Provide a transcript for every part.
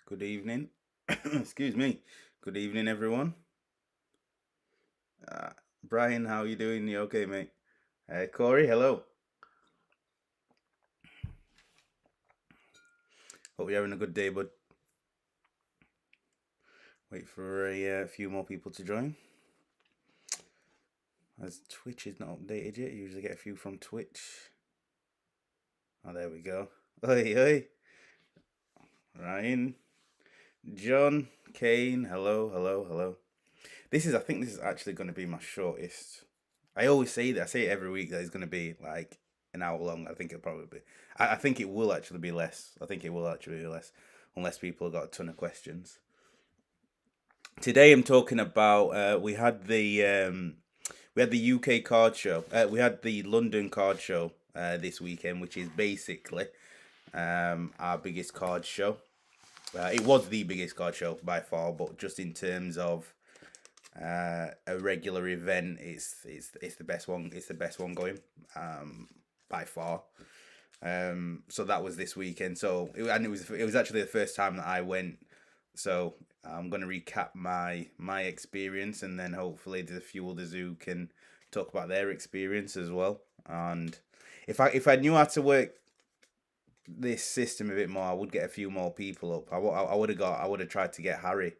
Good evening. Excuse me. Good evening, everyone. Uh, Brian, how you doing? You okay, mate? Corey, hello. Hope you're having a good day, bud. Wait for a few more people to join. As Twitch is not updated yet, you usually get a few from Twitch. Oh, there we go. Oi, oi. Ryan, John, Kane, hello, hello, hello. I think this is actually going to be my shortest. I always say that. I say it every week that it's going to be like an hour long. I think it'll probably be. I think it will actually be less. I think it will actually be less, unless people have got a ton of questions. Today I'm talking about. We had the UK card show. We had the London card show this weekend, which is basically our biggest card show. It was the biggest card show by far, but just in terms of a regular event, it's the best one. It's the best one going by far. So that was this weekend. It was actually the first time that I went. So I'm gonna recap my experience, and then hopefully there's a few others who can talk about their experience as well. And if I knew how to work this system a bit more, I would get a few more people up. I would have tried to get Harry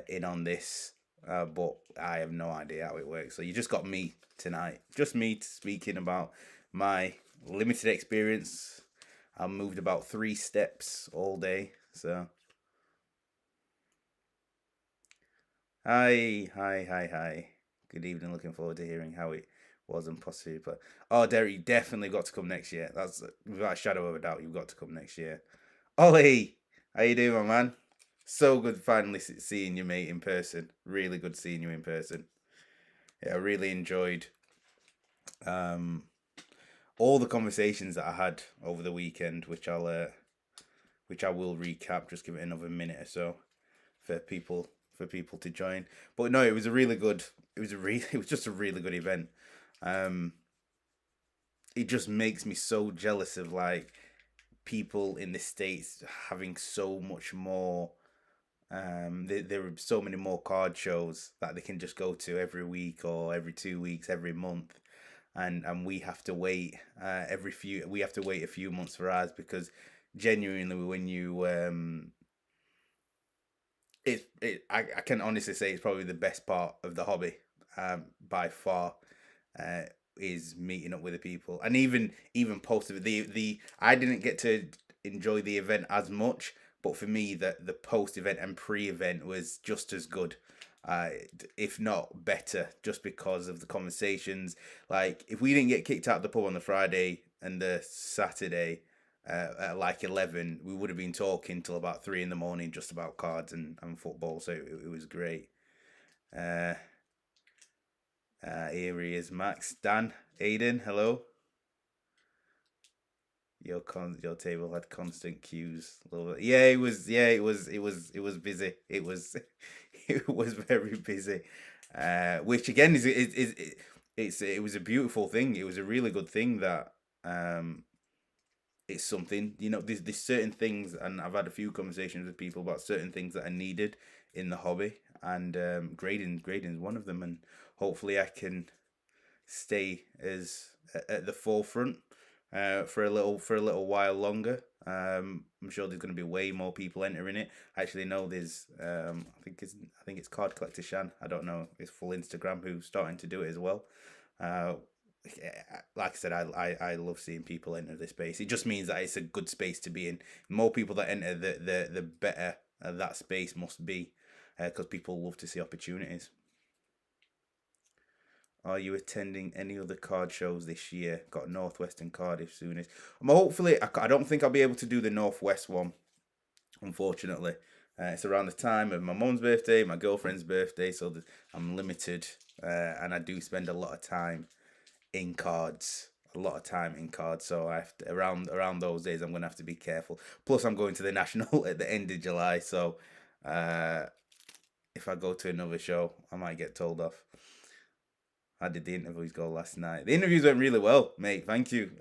in on this, but I have no idea how it works. So you just got me tonight, just me speaking about my limited experience. I moved about 3 steps all day. So hi. Good evening. Looking forward to hearing how it was and possibly. But oh, Derek, you definitely got to come next year. That's without a shadow of a doubt. You've got to come next year. Ollie, how you doing, my man? So good finally seeing you, mate, in person. Really good seeing you in person. Yeah, I really enjoyed um, all the conversations that I had over the weekend, which I will recap. Just give it another minute or so for people to join. But no, it was a really good. It was just a really good event. Um, it just makes me so jealous of like people in the states having so much more. There are so many more card shows that they can just go to every week or every 2 weeks, every month, and we have to wait we have to wait a few months for ours because genuinely when you I can honestly say it's probably the best part of the hobby by far uh, is meeting up with the people and even post the I didn't get to enjoy the event as much, but for me the post event and pre event was just as good, uh, if not better, just because of the conversations. Like if we didn't get kicked out of the pub on the Friday and the Saturday at like 11, we would have been talking till about 3 in the morning just about cards and football. So it was great. Uh, Here he is, Max. Dan, Aiden, hello. Your table had constant queues. Yeah, it was. Yeah, it was. It was busy. It was. It was very busy. Which again it was a beautiful thing. It was a really good thing that um it's something, there's certain things, and I've had a few conversations with people about certain things that are needed in the hobby, and grading is one of them, and hopefully I can stay as at the forefront for a little while longer. I'm sure there's going to be way more people entering it. I actually know there's I think it's Card Collector Shan. I don't know his full Instagram, who's starting to do it as well. Uh, like I said, I love seeing people enter this space. It just means that it's a good space to be in. The more people that enter, the better that space must be, because people love to see opportunities. Are you attending any other card shows this year? Got Northwest and Cardiff soonest. Hopefully, I don't think I'll be able to do the Northwest one, unfortunately. It's around the time of my mum's birthday, my girlfriend's birthday, so I'm limited, and I do spend a lot of time in cards. A lot of time in cards, so I have to, around those days I'm gonna have to be careful. Plus, I'm going to the national at the end of July, so uh, if I go to another show, I might get told off. How did the interviews go last night? The interviews went really well, mate. Thank you.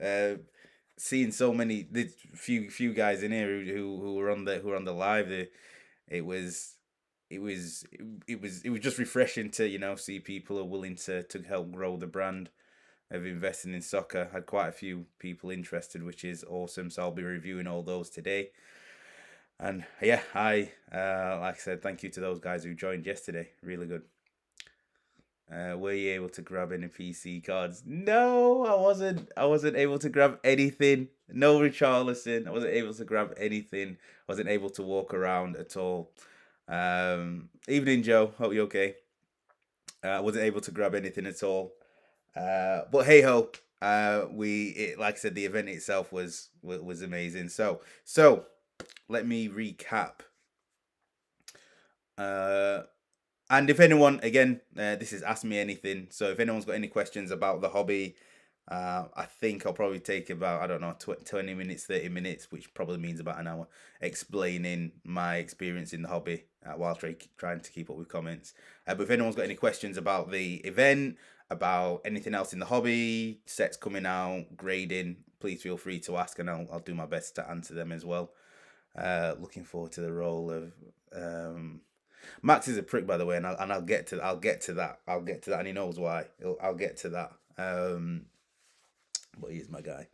seeing so many, the few guys in here who were on the live, it was it was just refreshing to see people are willing to help grow the brand of investing in soccer. Had quite a few people interested, which is awesome. So I'll be reviewing all those today. And yeah, like I said, thank you to those guys who joined yesterday. Really good. Were you able to grab any PC cards? No, I wasn't. I wasn't able to grab anything. No Richarlison. I wasn't able to grab anything. I wasn't able to walk around at all. Evening, Joe. Hope you're okay. I wasn't able to grab anything at all. But hey ho, like I said, the event itself was amazing. So let me recap. And if anyone, again, this is Ask Me Anything. So if anyone's got any questions about the hobby, I think I'll probably take about, I don't know, 20 minutes, 30 minutes, which probably means about an hour, explaining my experience in the hobby while trying to keep up with comments. But if anyone's got any questions about the event, about anything else in the hobby, sets coming out, grading, please feel free to ask, and I'll do my best to answer them as well. Looking forward to the role of Max is a prick, by the way, and I'll get to that. I'll get to that, and he knows why. I'll get to that. But he's my guy.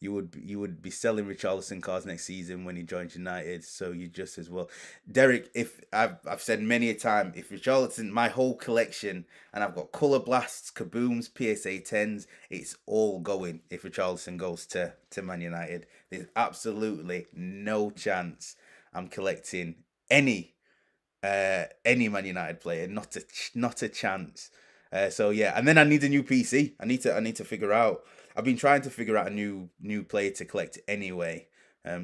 You would be selling Richarlison cards next season when he joins United, so you just as well. Derek, if I've said many a time, if Richarlison, my whole collection, and I've got Colour Blasts, Kabooms, PSA 10s, it's all going if Richarlison goes to Man United. There's absolutely no chance I'm collecting any Man United player, not a chance. So yeah, and then I need a new PC. I need to figure out. I've been trying to figure out a new player to collect anyway.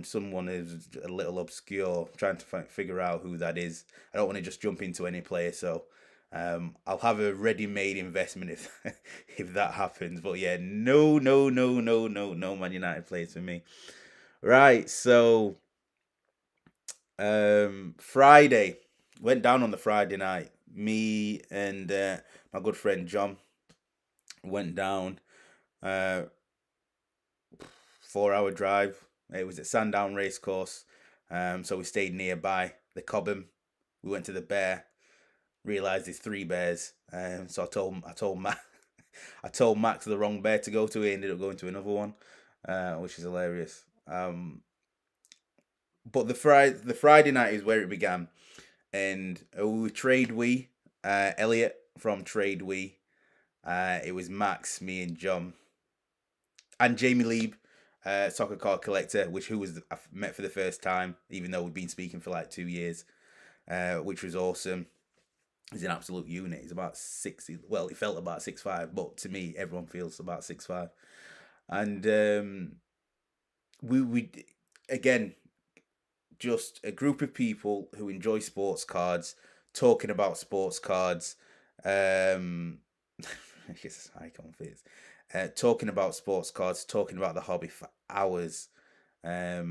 Someone is a little obscure. Trying to figure out who that is. I don't want to just jump into any player, so I'll have a ready-made investment if if that happens. But yeah, no Man United players for me. Right, so Friday went down on the Friday night. Me and my good friend John went down. 4-hour drive. It was at Sandown Racecourse. So we stayed nearby the Cobham. We went to the Bear. Realised there's 3 bears. So I told Max I told Max the wrong bear to go to. He ended up going to another one, which is hilarious. But the Friday night is where it began, and we Trade We, Elliot from Trade We. It was Max, me, and John, and Jamie Lieb, soccer card collector, who I've met for the first time, even though we've been speaking for like 2 years, which was awesome. He's an absolute unit. He's about 60. Well, he felt about 6'5", but to me, everyone feels about 6'5". And we again, just a group of people who enjoy sports cards, talking about sports cards. Yes, Icon Fits. Talking about sports cards, talking about the hobby for hours. What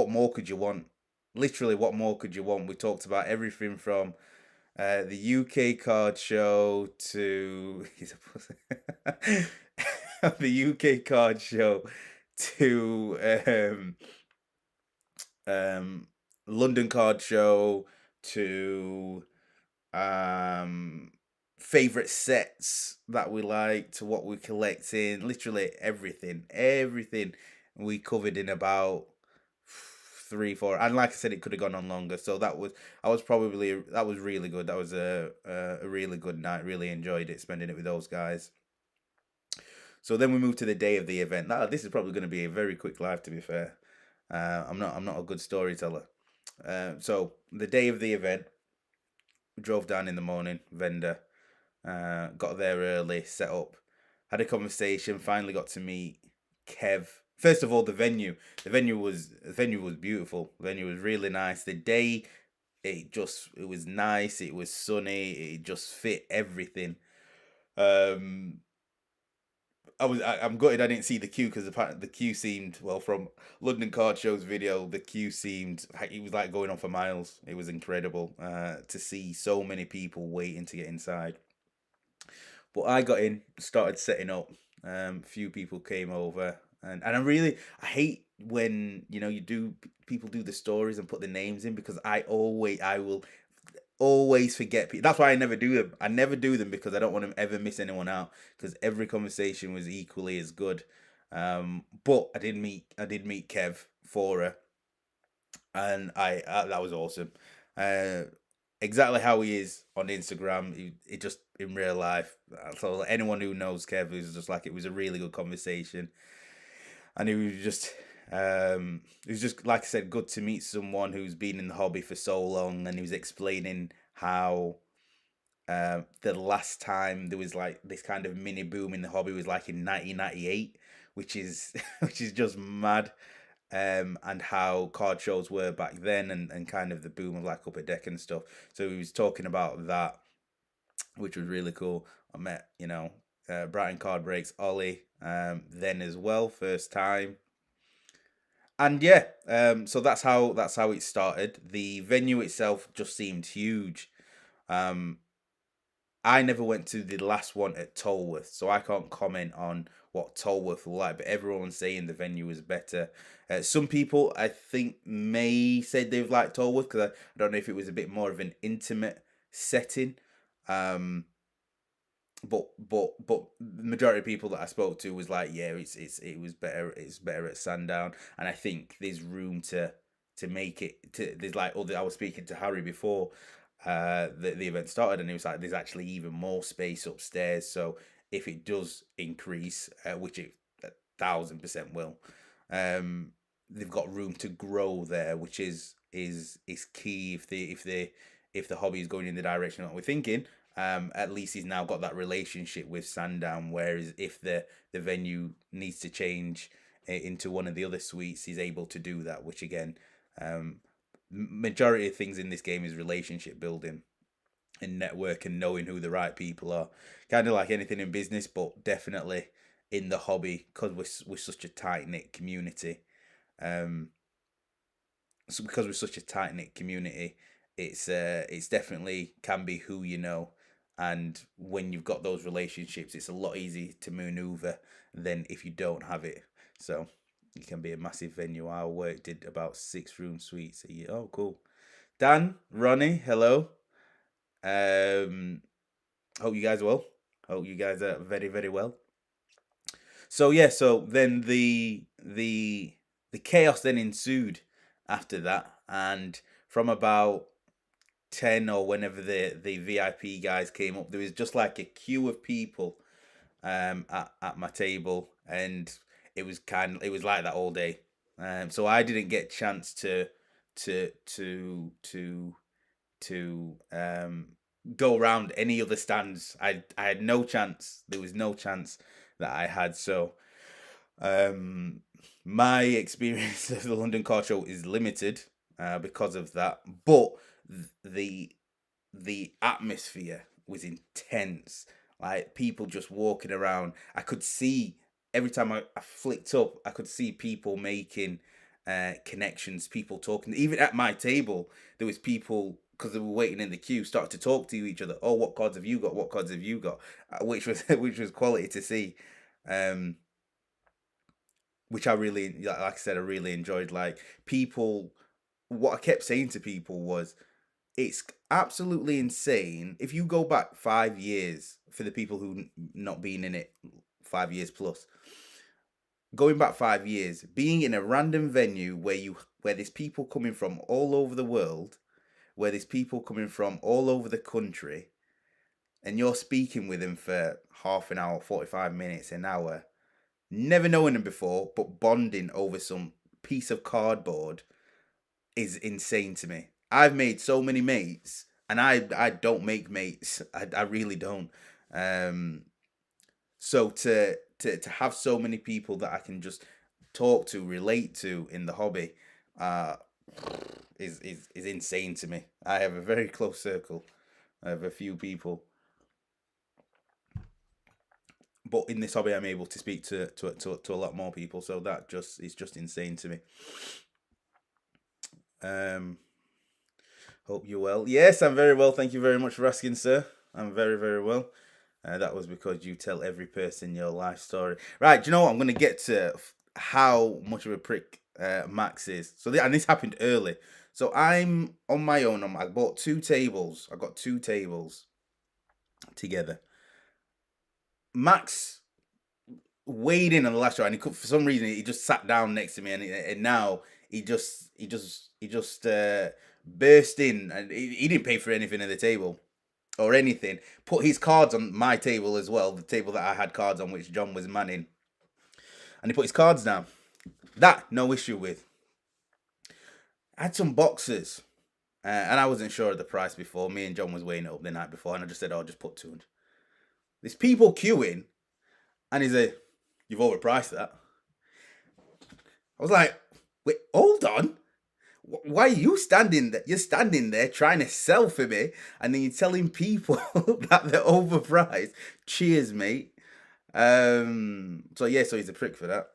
more could you want? Literally, what more could you want? We talked about everything from the UK card show to the UK card show to London card show to favorite sets that we like to what we're collecting. Literally everything we covered in about 3-4, and like I said, it could have gone on longer. So that was really good. That was a really good night. Really enjoyed it, spending it with those guys. So then we moved to the day of the event. Now this is probably going to be a very quick live, to be fair. I'm not a good storyteller. So the day of the event, we drove down in the morning. Vendor, got there early, set up, had a conversation. Finally got to meet Kev. First of all, the venue was beautiful. The venue was really nice. The day, it was nice. It was sunny. It just fit everything. I'm gutted I didn't see the queue, because the queue seemed, well, from London Card Show's video, the queue seemed, it was like going on for miles. It was incredible to see so many people waiting to get inside. But I got in, started setting up. Few people came over, and I hate when people do the stories and put the names in, because I will always forget people. That's why I never do them. I never do them because I don't want to ever miss anyone out. Because every conversation was equally as good. But I did meet Kev Fora, and that was awesome. Uh, exactly how he is on Instagram, he just in real life. So anyone who knows Kev is just like, it was a really good conversation, and it was just like I said, good to meet someone who's been in the hobby for so long, and he was explaining how the last time there was like this kind of mini boom in the hobby was like in 1998, which is which is just mad. And how card shows were back then, and kind of the boom of like Upper Deck and stuff. So he was talking about that, which was really cool. I met, Brighton Card Breaks Ollie then as well, first time. And yeah, so that's how it started. The venue itself just seemed huge. Um, I never went to the last one at Tolworth, so I can't comment on what Tolworth was like. But everyone's saying the venue was better. Some people, I think, may said they've liked Tolworth, because I don't know if it was a bit more of an intimate setting. Um, but the majority of people that I spoke to was like, yeah, it was better. It's better at Sandown, and I think there's room to make it. There's like other. I was speaking to Harry before the event started, and he was like, there's actually even more space upstairs. So if it does increase, which it 1,000% will, they've got room to grow there, which is key if the hobby is going in the direction that we're thinking. At least he's now got that relationship with Sandown. Whereas if the venue needs to change into one of the other suites, he's able to do that. Which again, majority of things in this game is relationship building and network and knowing who the right people are. Kind of like anything in business, but definitely in the hobby, because we're such a tight knit community. Um, so because we're such a tight knit community, it's definitely can be who you know, and when you've got those relationships, it's a lot easier to maneuver than if you don't have it. So it can be a massive venue. Our work did about 6 room suites a year. Oh, cool. Dan, Ronnie, hello. Um, hope you guys are well. Hope you guys are very very well. So yeah, so then the chaos then ensued after that, and from about 10 or whenever the VIP guys came up, there was just like a queue of people at my table, and it was like that all day. So I didn't get chance to to to to go around any other stands. I had no chance. There was no chance that I had. So um, my experience of the London Car Show is limited because of that. But the the atmosphere was intense. Like people just walking around. I could see every time I flicked up, I could see people making connections, people talking. Even at my table, there was people, because they were waiting in the queue, start to talk to each other. Oh, what cards have you got? What cards have you got? Which was which was quality to see. Um, which I really, like I said, I really enjoyed. Like people, what I kept saying to people was, it's absolutely insane if you go back 5 years, for the people who not been in it 5 years plus. Going back 5 years, being in a random venue where there's people coming from all over the world, where there's people coming from all over the country, and you're speaking with them for half an hour, 45 minutes, an hour, never knowing them before, but bonding over some piece of cardboard is insane to me. I've made so many mates, and I don't make mates. I really don't. Um, so to have so many people that I can just talk to, relate to in the hobby, uh, is insane to me. I have a very close circle of a few people, but in this hobby, I'm able to speak to a lot more people. So that just is just insane to me. Um, Hope you're well. Yes, I'm very well. Thank you very much for asking, sir. I'm very, very well. That was because you tell every person your life story. Right, do you know what? I'm going to get to how much of a prick Max is. And this happened early. So I'm on my own. I bought 2 tables. I got 2 tables together. Max weighed in on the last round, and he could, for some reason, he just sat down next to me, and now he just burst in, and he didn't pay for anything at the table or anything. Put his cards on my table as well, the table that I had cards on, which John was manning, and he put his cards down. That no issue with. I had some boxes, and I wasn't sure of the price before. Me and John was weighing it up the night before, and I just said, "Oh, just put 200." There's people queuing, and he's like, "You've overpriced that." I was like, "Wait, hold on. Why are you standing there? You're standing there trying to sell for me, and then you're telling people that they're overpriced." Cheers, mate. So he's a prick for that.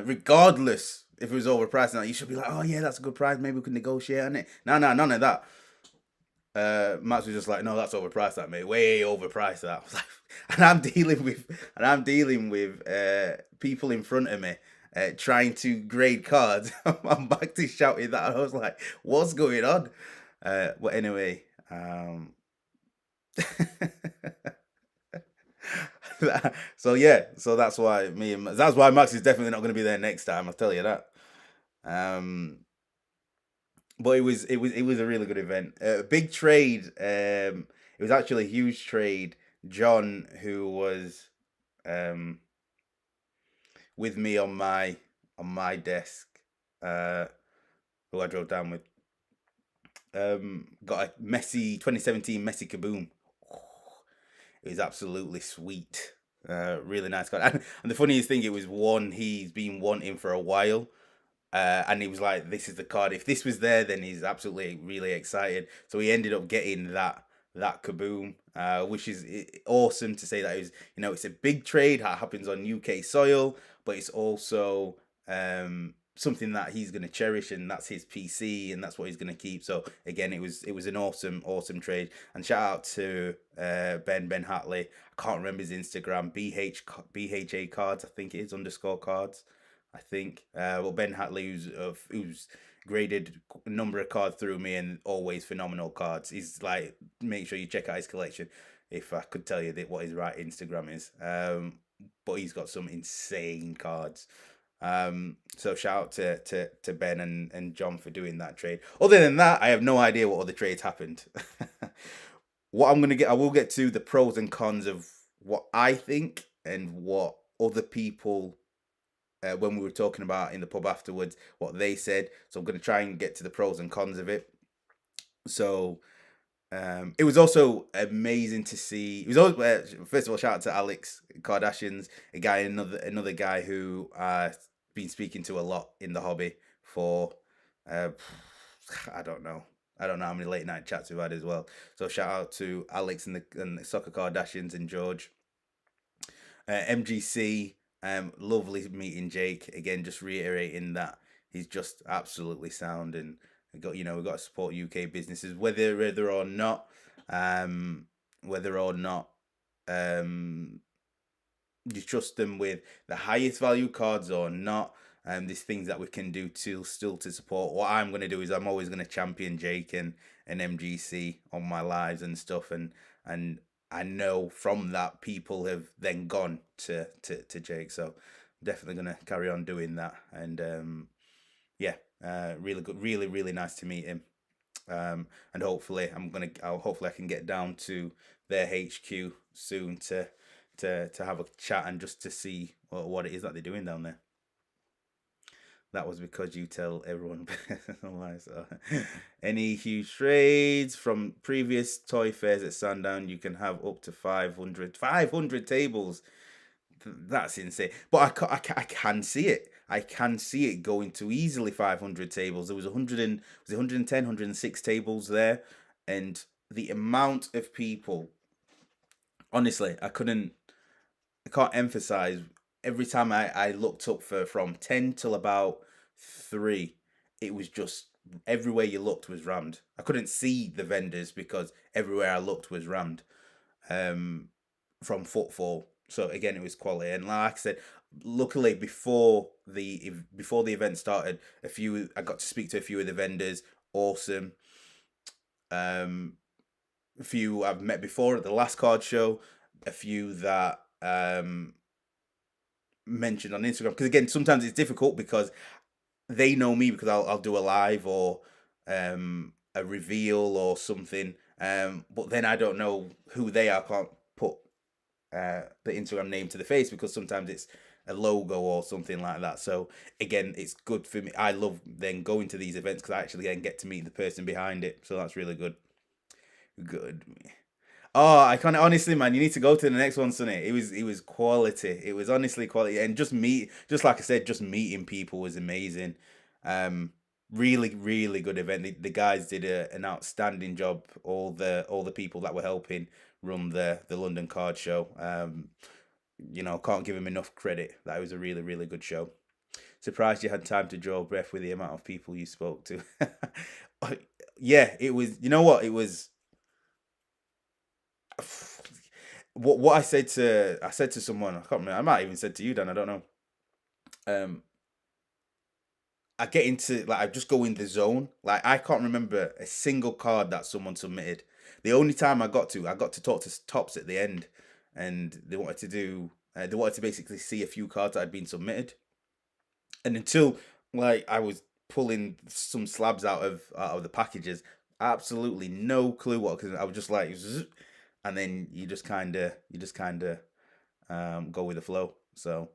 Regardless if it was overpriced or not, you should be like, "Oh yeah, that's a good price. Maybe we can negotiate on it." No, none of that. Max was just like, "No, that's overpriced, that mate. Way overpriced that." I was like, and I'm dealing with people in front of me trying to grade cards. I'm back to shouting that. I was like, "What's going on?" But anyway, so that's why Max is definitely not going to be there next time. I'll tell you that. Um, but it was a really good event. Big trade. It was actually a huge trade. John, who was with me on my desk, who I drove down with, got a Messi 2017 Messi Kaboom. It was absolutely sweet. Really nice card. And the funniest thing, it was one he's been wanting for a while. And he was like, "This is the card. If this was there, then he's absolutely really excited." So he ended up getting that Kaboom, which is awesome to say that it's a big trade that happens on UK soil, but it's also something that he's going to cherish, and that's his PC, and that's what he's going to keep. So again, it was an awesome trade. And shout out to Ben Hatley. I can't remember his Instagram. BHA cards, I think it is _cards. I think. Well, Ben Hatley, who's graded a number of cards through me, and always phenomenal cards. He's like, make sure you check out his collection. If I could tell you what his right Instagram is, but he's got some insane cards. So shout out to Ben and John for doing that trade. Other than that, I have no idea what other trades happened. I will get to the pros and cons of what I think and what other people, when we were talking about in the pub afterwards, what they said. So I'm going to try and get to the pros and cons of it. So it was also amazing to see. It was always, first of all, shout out to Alex Kardashian's, another guy who I've been speaking to a lot in the hobby for. I don't know how many late night chats we've had as well. So shout out to Alex and the Soccer Kardashians and George. MGC. Lovely meeting Jake again. Just reiterating that he's just absolutely sound, and we've got to support UK businesses, whether or not you trust them with the highest value cards or not. There's things that we can do to support. What I'm going to do is I'm always going to champion Jake and MGC on my lives and stuff, and I know from that people have then gone to Jake, so I'm definitely gonna carry on doing that. And really good, really nice to meet him. And hopefully I can get down to their HQ soon to have a chat and just to see what it is that they're doing down there. That was because you tell everyone. So, any huge trades from previous toy fairs at Sandown, you can have up to 500 tables. That's insane. But I can see it. I can see it going to easily 500 tables. There was 110, 106 tables there, and the amount of people. Honestly, I can't emphasize. Every time I looked up from 10 till about 3, it was just everywhere you looked was rammed. I couldn't see the vendors because everywhere I looked was rammed. um, from footfall. So again, it was quality. And like I said, luckily before the event started, I got to speak to a few of the vendors. Awesome. Um, a few I've met before at the last card show. A few that mentioned on Instagram. Because again, sometimes it's difficult because they know me because I'll do a live or a reveal or something. But then I don't know who they are. I can't put the Instagram name to the face because sometimes it's a logo or something like that. So again, it's good for me. I love then going to these events because I actually then get to meet the person behind it. So that's really good. Good. Oh, I can't honestly, man. You need to go to the next one, Sonny. It was quality. It was honestly quality, and just like I said, just meeting people was amazing. Um, really, really good event. The guys did an outstanding job. All the people that were helping run the London Card Show. Can't give them enough credit. That was a really, really good show. Surprised you had time to draw breath with the amount of people you spoke to. Yeah, it was. You know what? It was what I said to someone. I can't remember. I might even said to you, Dan. I don't know. Um, I get into I just go in the zone. Like I can't remember a single card that someone submitted. The only time I got to talk to Tops at the end, and they wanted to basically see a few cards that had been submitted, and until I was pulling some slabs out of the packages, absolutely no clue what because I was just like, zzz, and then you just kind of go with the flow. So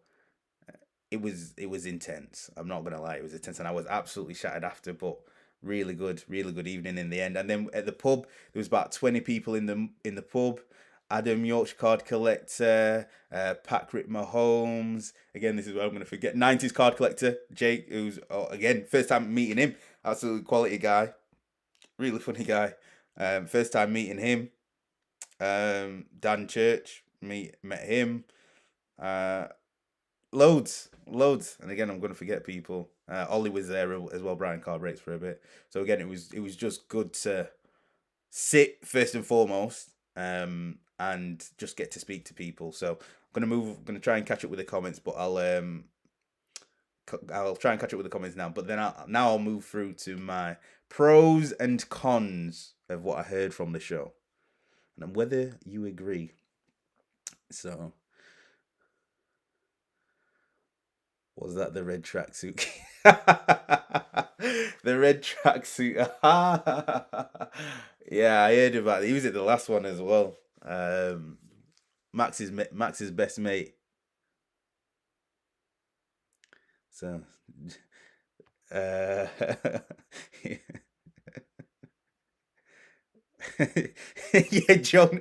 it was intense. I'm not gonna lie, it was intense, and I was absolutely shattered after. But really good evening in the end. And then at the pub, there was about 20 people in the pub. Adam Yorkshire card collector, Patrick Mahomes. Again, this is what I'm gonna forget. 90s card collector Jake, who's again first time meeting him. Absolutely quality guy, really funny guy. First time meeting him. Dan Church, met him. Uh, loads. And again, I'm gonna forget people. Ollie was there as well. Brian Carr breaks for a bit. So again, it was just good to sit first and foremost, and just get to speak to people. So I'm gonna try and catch up with the comments, but I'll try and catch up with the comments now. But then I'll move through to my pros and cons of what I heard from the show, and whether you agree. So was that the red tracksuit? The red tracksuit. Yeah, I heard about it. He was at the last one as well. Max's best mate. So, uh, yeah, John.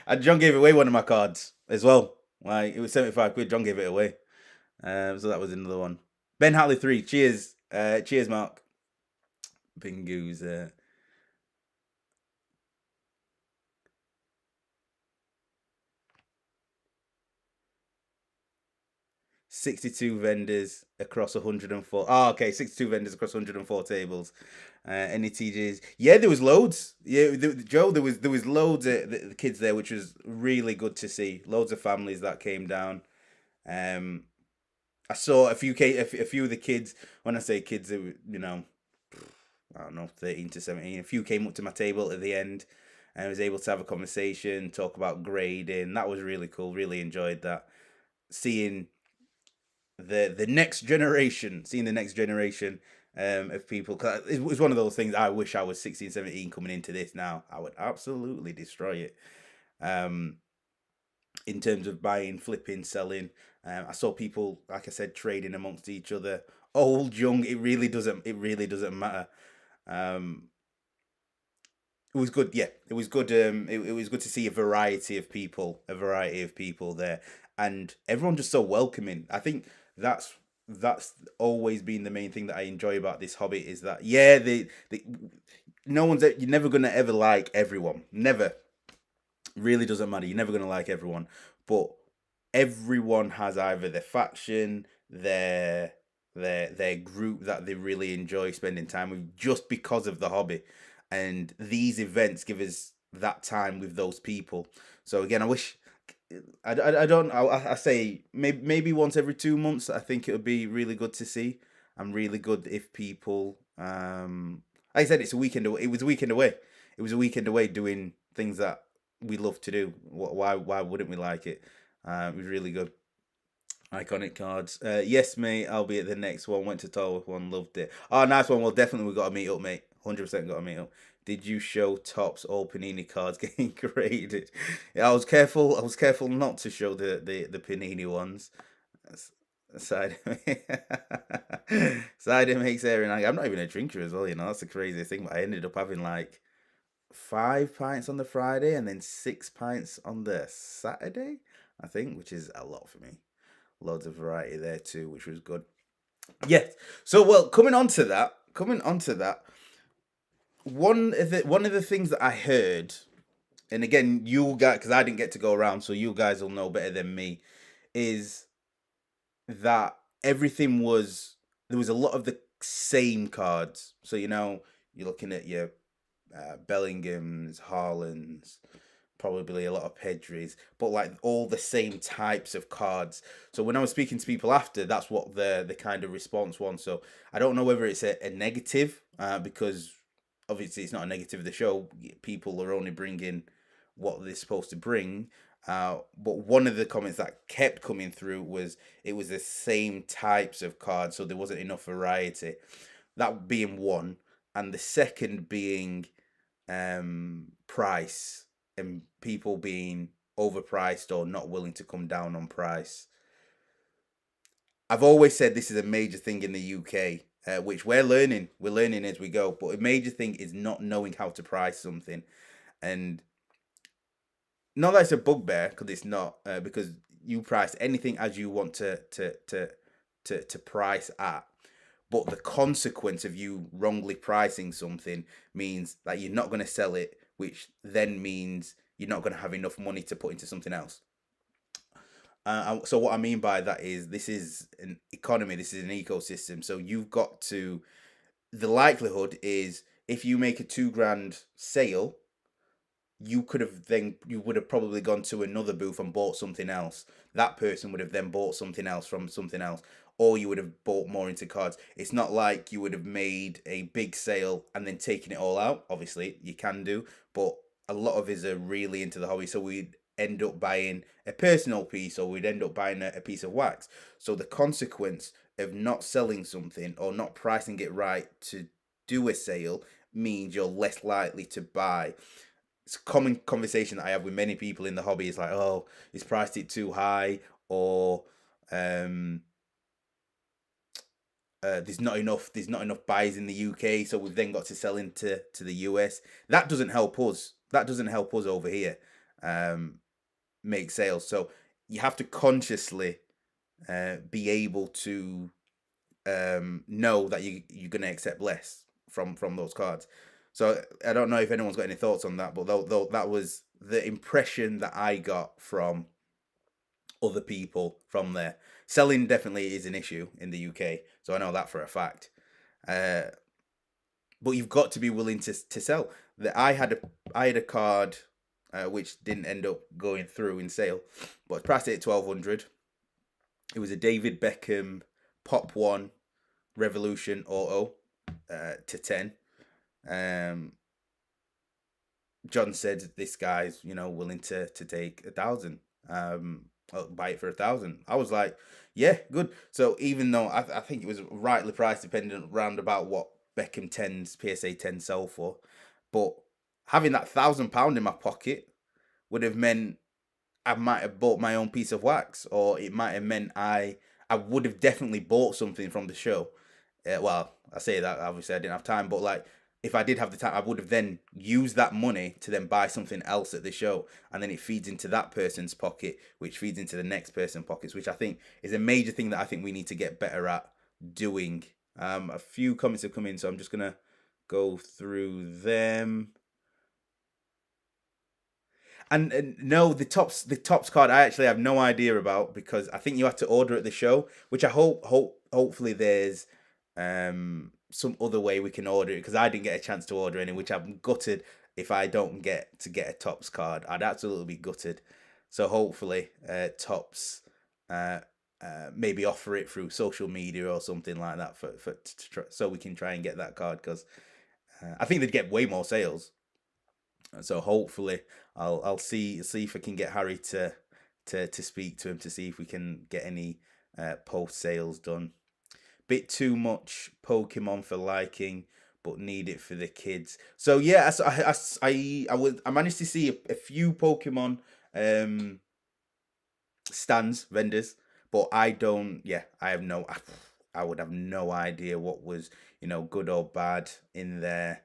And John gave away one of my cards as well. Like it was 75 quid. John gave it away. So that was another one. Ben Hatley 3. Cheers. Cheers, Mark. Bingo's 62 vendors across 104. Oh, okay, 62 vendors across 104 tables. Any TJs? Yeah, there was loads. Yeah, Joe, there was loads of the kids there, which was really good to see. Loads of families that came down. Um, I saw a few of the kids. When I say kids, they were, I don't know, 13 to 17. A few came up to my table at the end, and I was able to have a conversation, talk about grading. That was really cool. Really enjoyed that. Seeing the next generation, of people. Cause it was one of those things. I wish I was 16, 17 coming into this now. I would absolutely destroy it. Um, in terms of buying, flipping, selling. I saw people, like I said, trading amongst each other. Old, young, it really doesn't matter. Um, it was good. Yeah, it was good. It was good to see a variety of people there, and everyone just so welcoming. I think that's always been the main thing that I enjoy about this hobby is that yeah, the no one's you're never gonna ever like everyone. Never, really doesn't matter. You're never gonna like everyone, but everyone has either their faction, their group that they really enjoy spending time with just because of the hobby. And these events give us that time with those people. So again, I wish I don't I say maybe once every 2 months. I think it would be really good to see. And really good if people like I said, it's a weekend away. It was a weekend away. It was a weekend away doing things that we love to do. Why wouldn't we like it? It was really good. Iconic cards. Yes, mate. I'll be at the next one. Went to Tolworth one. Loved it. Oh, nice one. Well, definitely we got to meet up, mate. 100% got to meet up. Did you show Tops all Panini cards getting graded? Yeah, I was careful. I was careful not to show the Panini ones. Side Side makes Aaron. I'm not even a drinker as well. You know that's the craziest thing. But I ended up having like 5 pints on the Friday and then 6 pints on the Saturday. I think, which is a lot for me. Loads of variety there too, which was good. Yes. So well, coming on to that, one of the things that I heard, and again, you guys, because I didn't get to go around, so you guys will know better than me, is that everything was there was a lot of the same cards. So you're looking at your Bellingham's, Haaland's, probably a lot of Pedris, but like all the same types of cards. So when I was speaking to people after, that's what the kind of response was. So I don't know whether it's a negative, because obviously it's not a negative of the show. People are only bringing what they're supposed to bring. But one of the comments that kept coming through was it was the same types of cards, so there wasn't enough variety. That being one, and the second being price, and people being overpriced or not willing to come down on price. I've always said this is a major thing in the UK, which we're learning. We're learning as we go. But a major thing is not knowing how to price something, and not that it's a bugbear, because it's not. Because you price anything as you want to price at. But the consequence of you wrongly pricing something means that you're not going to sell it, which then means you're not going to have enough money to put into something else. So what I mean by that is this is an economy, this is an ecosystem. So you've got to, the likelihood is if you make a £2,000 sale, you would have probably gone to another booth and bought something else. That person would have then bought something else from something else, or you would have bought more into cards. It's not like you would have made a big sale and then taken it all out. Obviously, you can do, but a lot of us are really into the hobby, so we'd end up buying a personal piece, or we'd end up buying a piece of wax. So the consequence of not selling something or not pricing it right to do a sale means you're less likely to buy. It's a common conversation that I have with many people in the hobby. It's like, oh, it's priced it too high, or there's not enough buyers in the UK, so we've then got to sell into the US. That doesn't help us. That doesn't help us over here make sales. So you have to consciously be able to know that you're going to accept less from those cards. So I don't know if anyone's got any thoughts on that, but though that was the impression that I got from other people from there. Selling definitely is an issue in the UK, so I know that for a fact. But you've got to be willing to sell. I had a card which didn't end up going through in sale, but it's priced at 1,200. It was a David Beckham Pop One Revolution Auto to 10. John said this guy's willing to take 1,000. Buy it for 1,000. I was like, yeah, good. So even though I think it was rightly priced, depending around about what Beckham 10s PSA 10 sell for, but having that £1,000 in my pocket would have meant I might have bought my own piece of wax, or it might have meant I would have definitely bought something from the show. Well, I say that obviously I didn't have time, but like if I did have the time, I would have then used that money to then buy something else at the show, and then it feeds into that person's pocket, which feeds into the next person's pockets, which I think is a major thing that I think we need to get better at doing. A few comments have come in, so I'm just gonna go through them. And no, the tops card I actually have no idea about, because I think you have to order at the show, which I hopefully there's some other way we can order it, because I didn't get a chance to order any, which I'm gutted. if I don't get to get a Topps card. I'd absolutely be gutted. So hopefully, Topps uh, maybe offer it through social media or something like that so we can try and get that card, because I think they'd get way more sales. So hopefully, I'll see if I can get Harry to speak to him to see if we can get any post sales done. Bit too much Pokemon for liking, but need it for the kids. So yeah, I managed to see a few Pokemon um stands, vendors, but I don't. Yeah, I have no. I would have no idea what was, good or bad in there.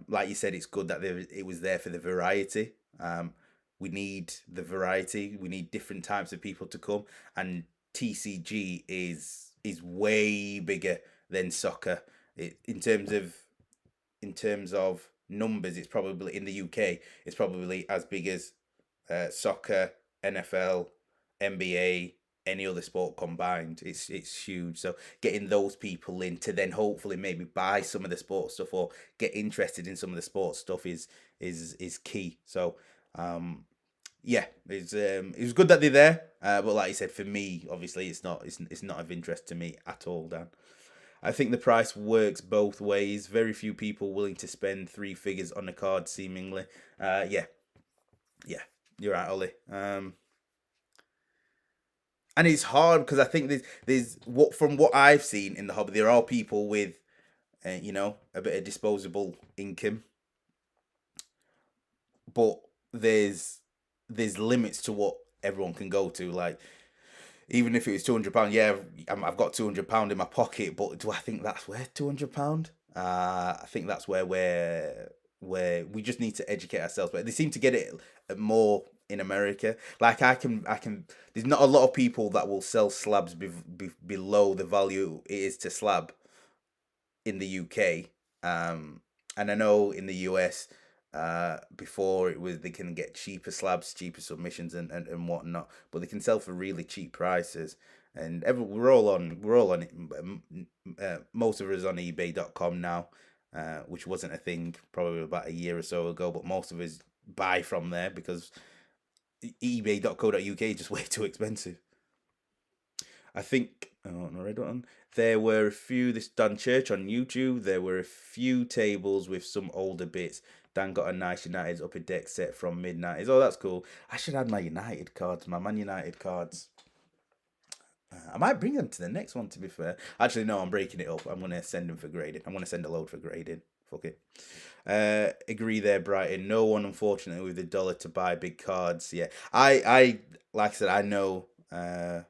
Like you said, it's good that it was there for the variety. We need the variety. We need different types of people to come, and TCG is way bigger than soccer. In terms of numbers, it's probably in the UK. It's probably as big as soccer, NFL, NBA, any other sport combined. It's huge. So getting those people in to then hopefully maybe buy some of the sports stuff or get interested in some of the sports stuff is key. So yeah, it was good that they're there. But like you said, for me, obviously, it's not of interest to me at all, Dan. I think the price works both ways. Very few people willing to spend three figures on a card, seemingly. Yeah, yeah, you're right, Ollie. And it's hard because I think there's what I've seen in the hobby, there are people with a bit of disposable income, but there's limits to what everyone can go to. Like, even if it was £200, yeah, I've got £200 in my pocket, but do I think that's worth £200? I think that's where we just need to educate ourselves. But they seem to get it more in America. Like, I can. There's not a lot of people that will sell slabs below the value it is to slab in the UK. And I know in the US, before it was they can get cheaper slabs, cheaper submissions, and whatnot, but they can sell for really cheap prices. And we're all on it. Most of us on eBay.com now, which wasn't a thing probably about a year or so ago, but most of us buy from there because ebay.co.uk is just way too expensive. I think, oh no, I don't. There were a few. This Dan Church on YouTube. There were a few tables with some older bits. Dan got a nice United upper deck set from mid-90s. Oh, that's cool. I should add my United cards, my Man United cards. I might bring them to the next one, to be fair. Actually, no, I'm breaking it up. I'm going to send them for grading. I'm going to send a load for grading. Fuck it. Agree there, Brighton. No one, unfortunately, with the dollar to buy big cards. Yeah, I like I said, I know a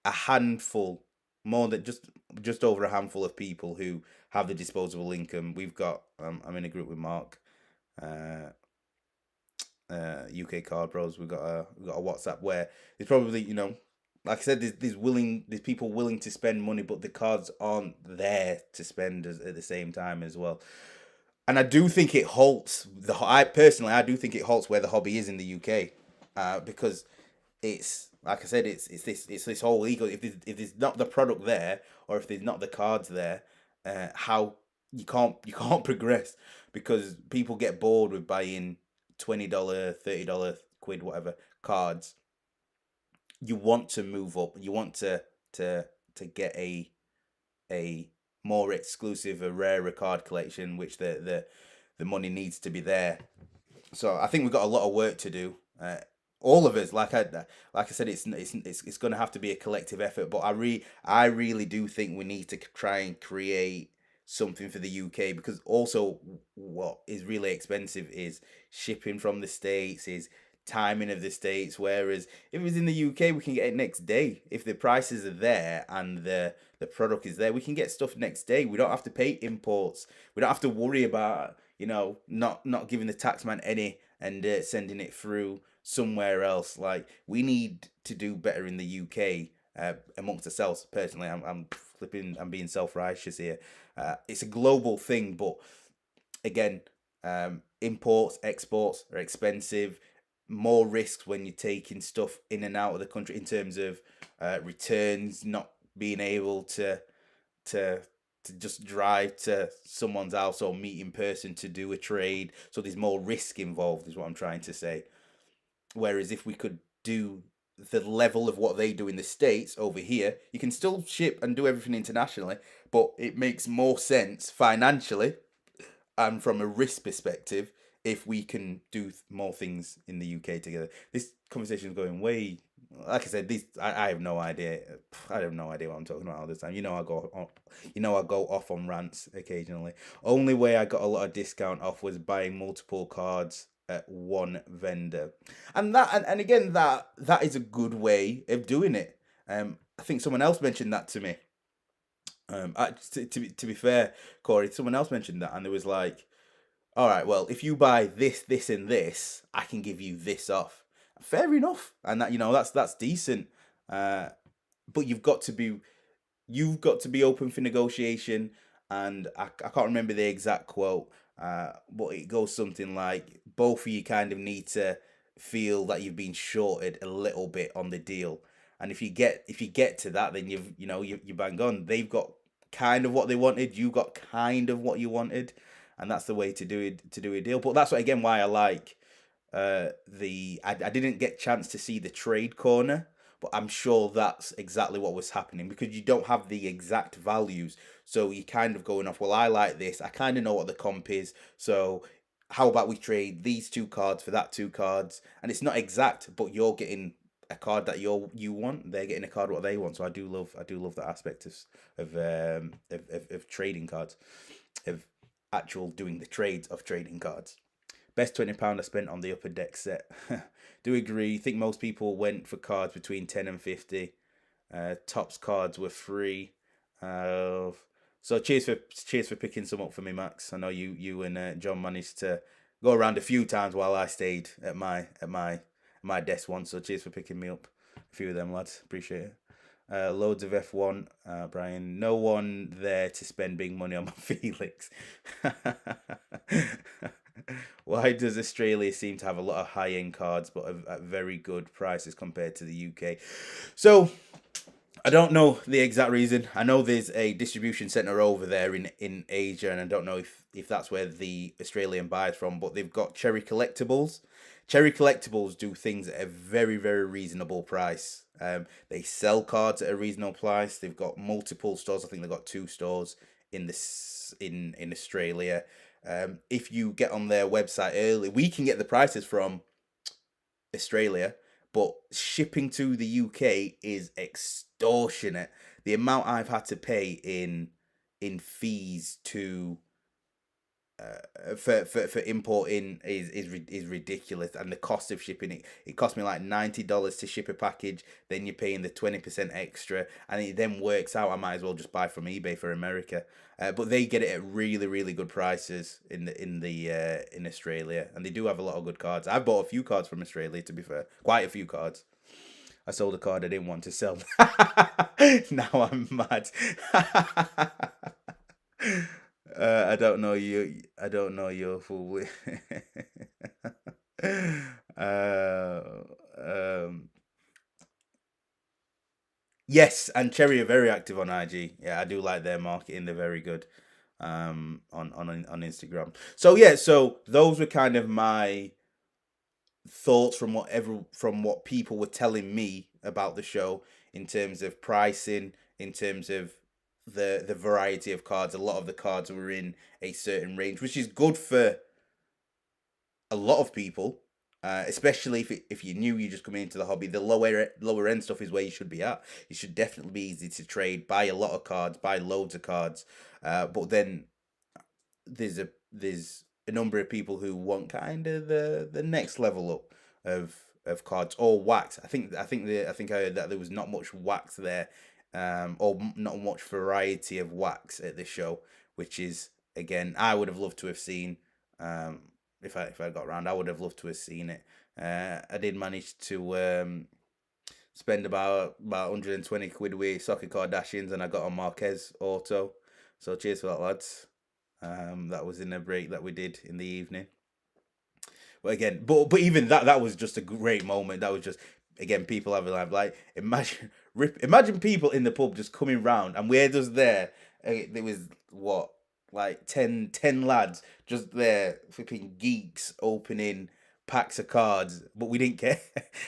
handful, more than just over a handful of people who have the disposable income. We've got. I'm in a group with Mark. Uh, UK Card Bros. We've got a WhatsApp where there's probably, like I said, there's people willing to spend money, but the cards aren't there to spend at the same time as well. And I do think it halts I do think it halts where the hobby is in the UK, because it's like I said, it's this whole ego. If there's not the product there, or if there's not the cards there, how you can't progress, because people get bored with buying $20, $30 quid, whatever cards. You want to move up. You want to get a more exclusive, a rarer card collection, which the money needs to be there. So I think we've got a lot of work to do. All of us, like I said, it's going to have to be a collective effort. But I really do think we need to try and create something for the UK, because also what is really expensive is shipping from the States, is timing of the States. Whereas if it's in the UK, we can get it next day. If the prices are there and the product is there, we can get stuff next day. We don't have to pay imports. We don't have to worry about not giving the taxman any and sending it through somewhere else. Like, we need to do better in the UK, amongst ourselves. Personally, I'm being self-righteous here. It's a global thing, but again, imports, exports are expensive. More risks when you're taking stuff in and out of the country, in terms of returns, not being able to to just drive to someone's house or meet in person to do a trade. So there's more risk involved, is what I'm trying to say. Whereas if we could do the level of what they do in the States over here, you can still ship and do everything internationally, but it makes more sense financially and from a risk perspective if we can do more things in the UK together. This conversation is going way. Like I said, I have no idea. I have no idea what I'm talking about all this time. I go off on rants occasionally. Only way I got a lot of discount off was buying multiple cards at one vendor, and again that is a good way of doing it. I think someone else mentioned that to me. To be fair, Corey, someone else mentioned that, and it was like, all right, well, if you buy this, this, and this, I can give you this off. Fair enough, and that's decent. But you've got to be open for negotiation, and I can't remember the exact quote, but it goes something like both of you kind of need to feel that you've been shorted a little bit on the deal, and if you get to that, then you bang on. They've got kind of what they wanted, you got kind of what you wanted, and that's the way to do it, to do a deal. But that's what, again, why I like I didn't get chance to see the trade corner, but I'm sure that's exactly what was happening because you don't have the exact values. So you kind of going off, well, I like this. I kind of know what the comp is. So how about we trade these two cards for that two cards? And it's not exact, but you're getting a card that you want. They're getting a card what they want. So I do love that aspect of trading cards, of actual doing the trades of trading cards. Best £20 I spent on the Upper Deck set. Do agree. Think most people went for cards between 10 and 50. Tops cards were free. So cheers for picking some up for me, Max. I know you and John managed to go around a few times while I stayed at my desk once. So cheers for picking me up. A few of them, lads. Appreciate it. Loads of F1, Brian. No one there to spend big money on my Felix. Why does Australia seem to have a lot of high-end cards but at very good prices compared to the UK? So I don't know the exact reason. I know there's a distribution centre over there in Asia, and I don't know if that's where the Australian buys from, but they've got Cherry Collectibles. Cherry Collectibles do things at a very, very reasonable price. They sell cards at a reasonable price. They've got multiple stores. I think they've got 2 stores in Australia. If you get on their website early, we can get the prices from Australia, but shipping to the UK is extortionate. The amount I've had to pay in fees to for importing is ridiculous, and the cost of shipping it cost me like $90 to ship a package. Then you're paying the 20% extra, and it then works out I might as well just buy from eBay for America. But they get it at really, really good prices in Australia, and they do have a lot of good cards. I've bought a few cards from Australia, to be fair, quite a few cards. I sold a card I didn't want to sell. Now I'm mad. I don't know you. I don't know your full. Yes, and Cherry are very active on IG. Yeah, I do like their marketing. They're very good. On Instagram. So yeah, so those were kind of my thoughts from what people were telling me about the show in terms of pricing, in terms of the variety of cards. A lot of the cards were in a certain range, which is good for a lot of people, especially if you're new, you're just coming into the hobby. The lower end stuff is where you should be at. It should definitely be easy to trade, buy a lot of cards, buy loads of cards. But then there's a number of people who want kind of the next level up of cards or wax. I think I heard that there was not much wax there, or not much variety of wax at this show, which is, again, I would have loved to have seen. If I got around, I would have loved to have seen it. I did manage to spend about 120 quid with Soccer Kardashians, and I got a Marquez auto. So cheers for that, lads. That was in a break that we did in the evening. But again, but even that was just a great moment. That was just, again, people having like imagine people in the pub just coming round, and we're just there, There was what, like 10 lads just there, flipping geeks opening packs of cards, but we didn't care.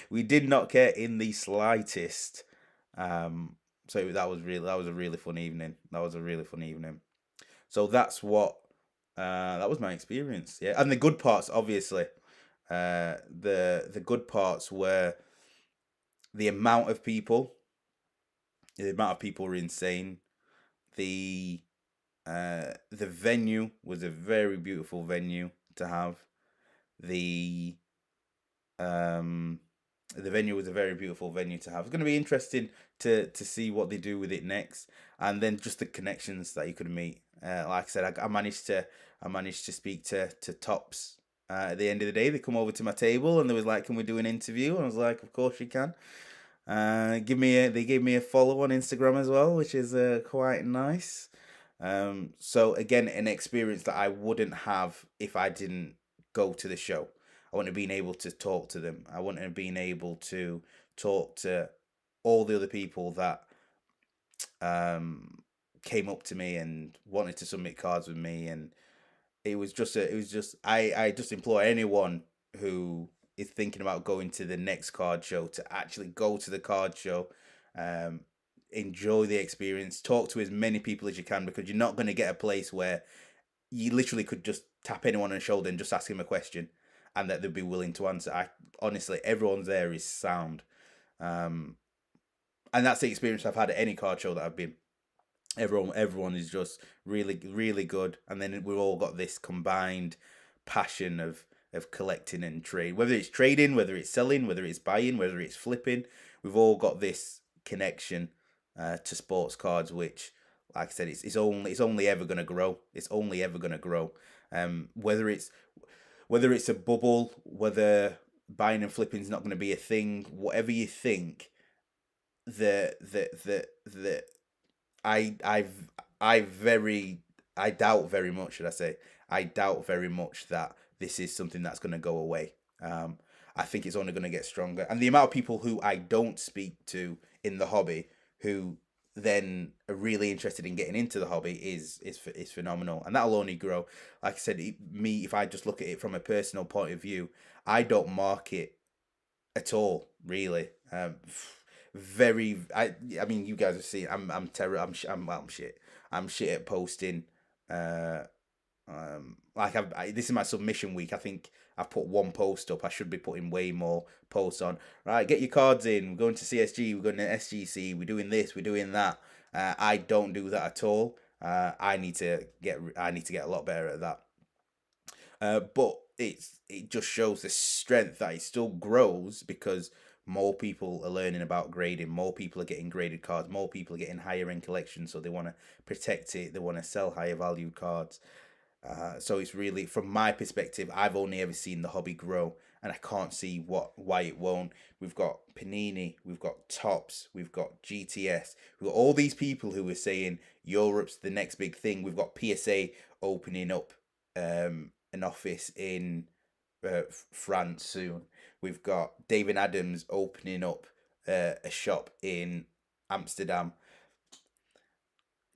We did not care in the slightest. Um, so that was a really fun evening. That was a really fun evening. So that's what that was my experience. Yeah, and the good parts, obviously, the good parts were the amount of people. The amount of people were insane. The the venue was a very beautiful venue to have. The um the venue was a very beautiful venue to have. It's going to be interesting to see what they do with it next, and then just the connections that you could meet. Like I said, I managed to speak to Tops. At the end of the day, they come over to my table and they was like, "Can we do an interview?" And I was like, "Of course you can." They gave me a follow on Instagram as well, which is quite nice. So again, an experience that I wouldn't have if I didn't go to the show. I wouldn't have been able to talk to them. I wouldn't have been able to talk to all the other people that um came up to me and wanted to submit cards with me, and it was just I just implore anyone who is thinking about going to the next card show to actually go to the card show. um Enjoy the experience, talk to as many people as you can, because you're not going to get a place where you literally could just tap anyone on the shoulder and just ask him a question and that they'd be willing to answer. I honestly, everyone's there is sound. um and that's the experience I've had at any card show that I've been. Everyone is just really good, and then we've all got this combined passion of collecting and trade, whether it's trading, whether it's selling, whether it's buying, whether it's flipping. We've all got this connection to sports cards, which, like I said, it's only ever going to grow. It's only ever going to grow. Whether it's a bubble, whether buying and flipping is not going to be a thing, whatever you think, the I I've I very I doubt very much, should I say? I doubt very much that this is something that's going to go away. I think it's only going to get stronger, and the amount of people who I don't speak to in the hobby who then are really interested in getting into the hobby is phenomenal, and that'll only grow. Like I said, me, if I just look at it from a personal point of view, I don't market at all, really. Very, I mean, you guys have seen. I'm terror. I'm shit. I'm shit at posting. Uh, like this is my submission week. I think I've put one post up. I should be putting way more posts on. Right, get your cards in. We're going to CSG. We're going to SGC. We're doing this. We're doing that. I don't do that at all. I need to get. I need to get a lot better at that. But it just shows the strength that it still grows because more people are learning about grading, more people are getting graded cards, more people are getting higher end collections, so they want to protect it, they want to sell higher valued cards. So it's really, from my perspective, I've only ever seen the hobby grow, and I can't see why it won't. We've got Panini, we've got Tops, we've got GTS, we've got all these people who are saying Europe's the next big thing. We've got PSA opening up an office in France soon. We've got David Adams opening up a shop in Amsterdam.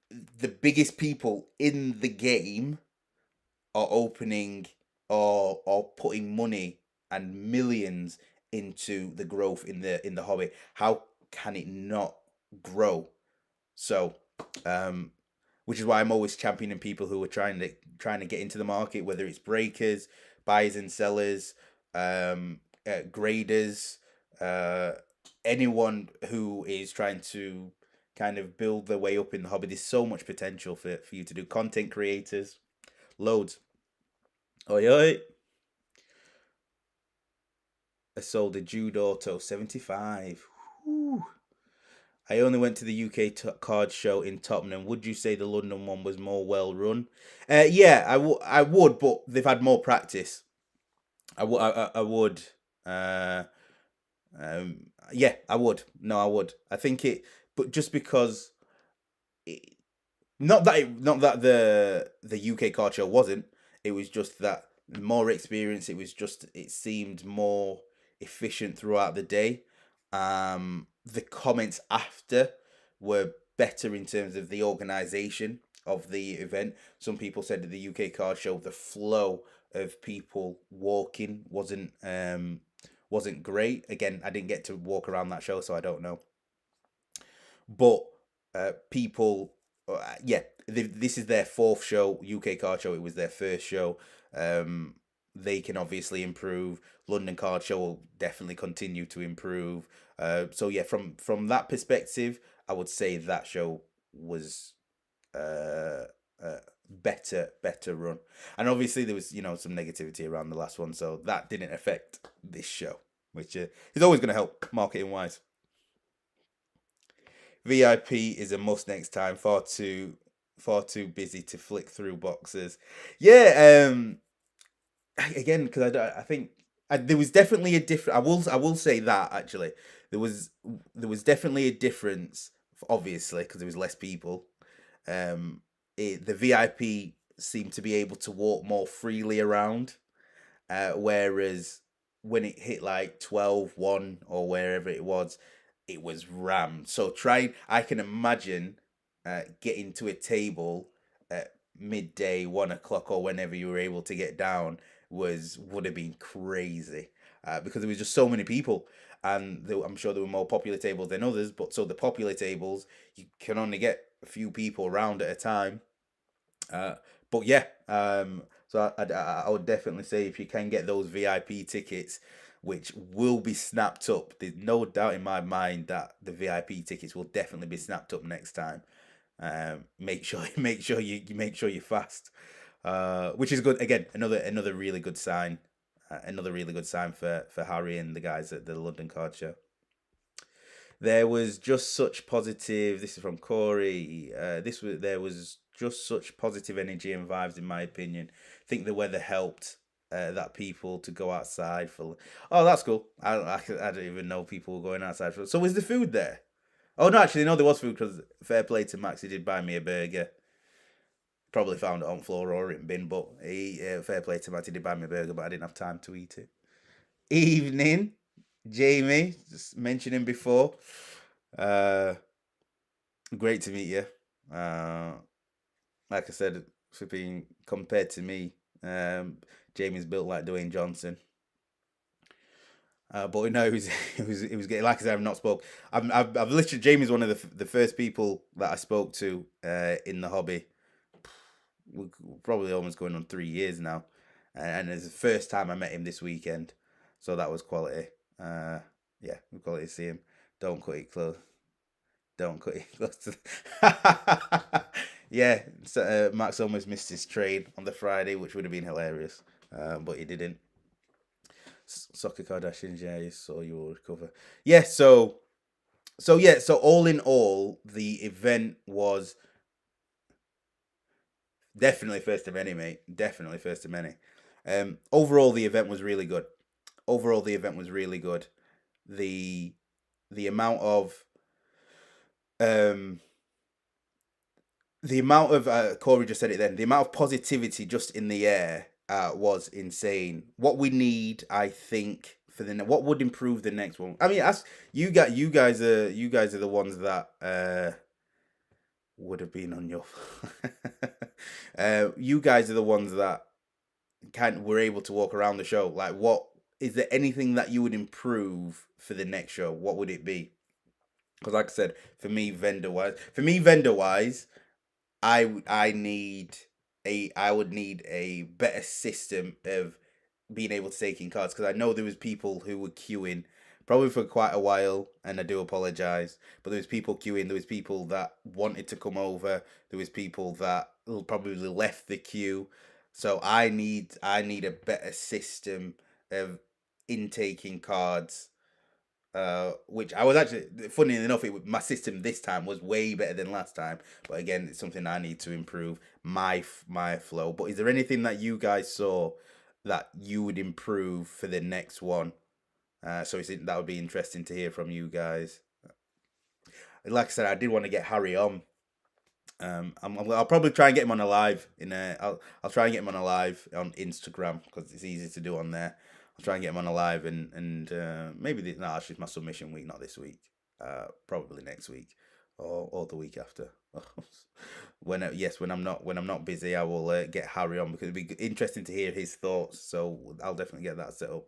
The biggest people in the game are opening or putting money and millions into the growth in the hobby. How can it not grow? So, which is why I'm always championing people who are trying to get into the market, whether it's breakers, buyers and sellers, graders, anyone who is trying to kind of build their way up in the hobby. There's so much potential for you to do. Content creators, loads. Oi oi. I sold a Jude Auto 75. Whew. I only went to the UK card show in Tottenham. Would you say the London one was more well run? Yeah, I would, but they've had more practice. I would. Uh, yeah, I would. No, I would. I think it, but just because, it, not that the UK card show wasn't. It was just that more experience. It seemed more efficient throughout the day. The comments after were better in terms of the organization. of the event. Some people said that the UK card show, the flow of people walking wasn't great. Again, I didn't get to walk around that show, so I don't know. But people, yeah, this is their fourth show, UK card show. It was their first show. They can obviously improve. London card show will definitely continue to improve. So yeah, from that perspective, I would say that show was better run. And obviously there was some negativity around the last one, so that didn't affect this show, which is always going to help marketing wise. VIP is a must next time. Far too busy to flick through boxes. Yeah. Again, because I think there was definitely a different. I will say that actually there was definitely a difference. Obviously, because there was less people. The VIP seemed to be able to walk more freely around, whereas when it hit like 12-1 or wherever it was rammed. So I can imagine getting to a table at midday, 1 o'clock, or whenever you were able to get down would have been crazy, because there was just so many people, and I'm sure there were more popular tables than others. But so the popular tables, you can only get a few people around at a time. But yeah, so I would definitely say if you can get those VIP tickets, which will be snapped up, there's no doubt in my mind that the VIP tickets will definitely be snapped up next time. Make sure you're fast, which is good. Again, another really good sign, for Harry and the guys at the London Card Show. There was just such positive. This is from Corey. There was just such positive energy and vibes, in my opinion. I think the weather helped that people to go outside for. Oh, that's cool. I don't even know people were going outside for. So was the food there? Oh no, actually no, there was food, because fair play to Max, he did buy me a burger. Probably found it on floor or in bin, but fair play to Max, he did buy me a burger, but I didn't have time to eat it. Evening, Jamie, just mentioning before. Uh, Great to meet you. Uh, like I said, for being compared to me, Jamie's built like Dwayne Johnson. But no, it was getting, like I said, I've not spoke. I've literally, Jamie's one of the first people that I spoke to in the hobby. We're probably almost going on 3 years now, and it's the first time I met him this weekend, so that was quality. Yeah, quality to see him. Don't cut it close. Don't cut it close. Yeah, so, Max almost missed his train on the Friday, which would have been hilarious, but he didn't. Soccer Kardashians, yeah, so you will recover. Yeah, so all in all, the event was definitely first of many, mate. Definitely first of many. Overall, the event was really good. Overall, the event was really good. The the amount of um Corey just said it then. The amount of positivity just in the air was insane. What we need, I think, for what would improve the next one. I mean, ask you guys are the ones that would have been on your. You guys are the ones that were able to walk around the show. Like, what is there anything that you would improve for the next show? What would it be? Because, like I said, vendor wise, I would need a better system of being able to take in cards, because I know there was people who were queuing probably for quite a while, and I do apologize, but there was people queuing. There was people that wanted to come over. There was people that probably left the queue. So I need a better system of intaking cards, which I was actually, funny enough, my system this time was way better than last time. But again, it's something I need to improve my flow. But is there anything that you guys saw that you would improve for the next one? So that would be interesting to hear from you guys. Like I said, I did want to get Harry on. I'll probably try and get him on a live I'll try and get him on a live on Instagram, because it's easy to do on there. I'll try and get him on a live, and maybe no, actually it's my submission week, not this week. Probably next week, or the week after. When I'm not busy, I will get Harry on because it'd be interesting to hear his thoughts. So I'll definitely get that set up.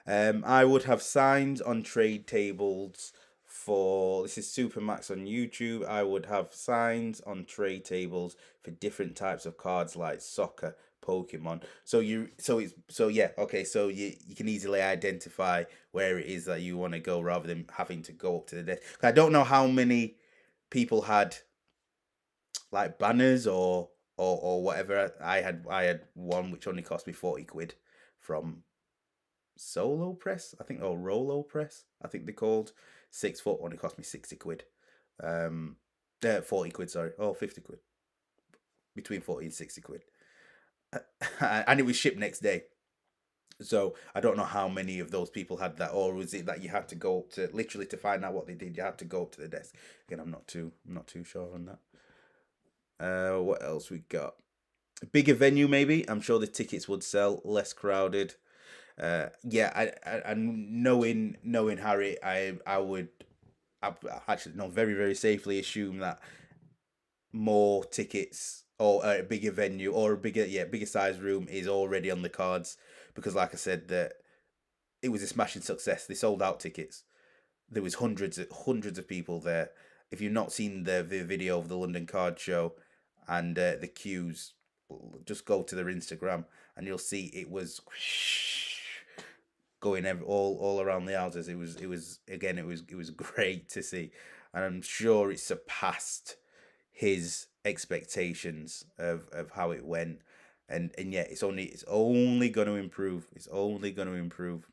I would have signs on trade tables for this is Supermax on YouTube. I would have signs on trade tables for different types of cards like soccer, Pokemon. So yeah, okay, so you can easily identify where it is that you want to go rather than having to go up to the desk. I don't know how many people had like banners or whatever. I had one which only cost me 40 quid from Solo Press, I think, or Rolo Press, I think they called. 6 foot only cost me 60 quid. 40 quid, sorry. Oh, 50 quid. Between 40 and 60 quid. And it was shipped next day. So I don't know how many of those people had that, or was it that you had to go up to literally to find out what they did? You had to go up to the desk. Again, I'm not too sure on that. What else we got? Bigger venue, maybe. I'm sure the tickets would sell less crowded. Yeah, and knowing Harry, I actually no very very safely assume that more tickets or a bigger venue or a bigger size room is already on the cards because like I said that it was a smashing success. They sold out tickets. There was hundreds of people there. If you've not seen the video of the London Card Show and the queues, just go to their Instagram and you'll see it was going all around the houses. It was great to see, and I'm sure it surpassed his expectations of how it went. And yeah, it's only going to improve. It's only going to improve.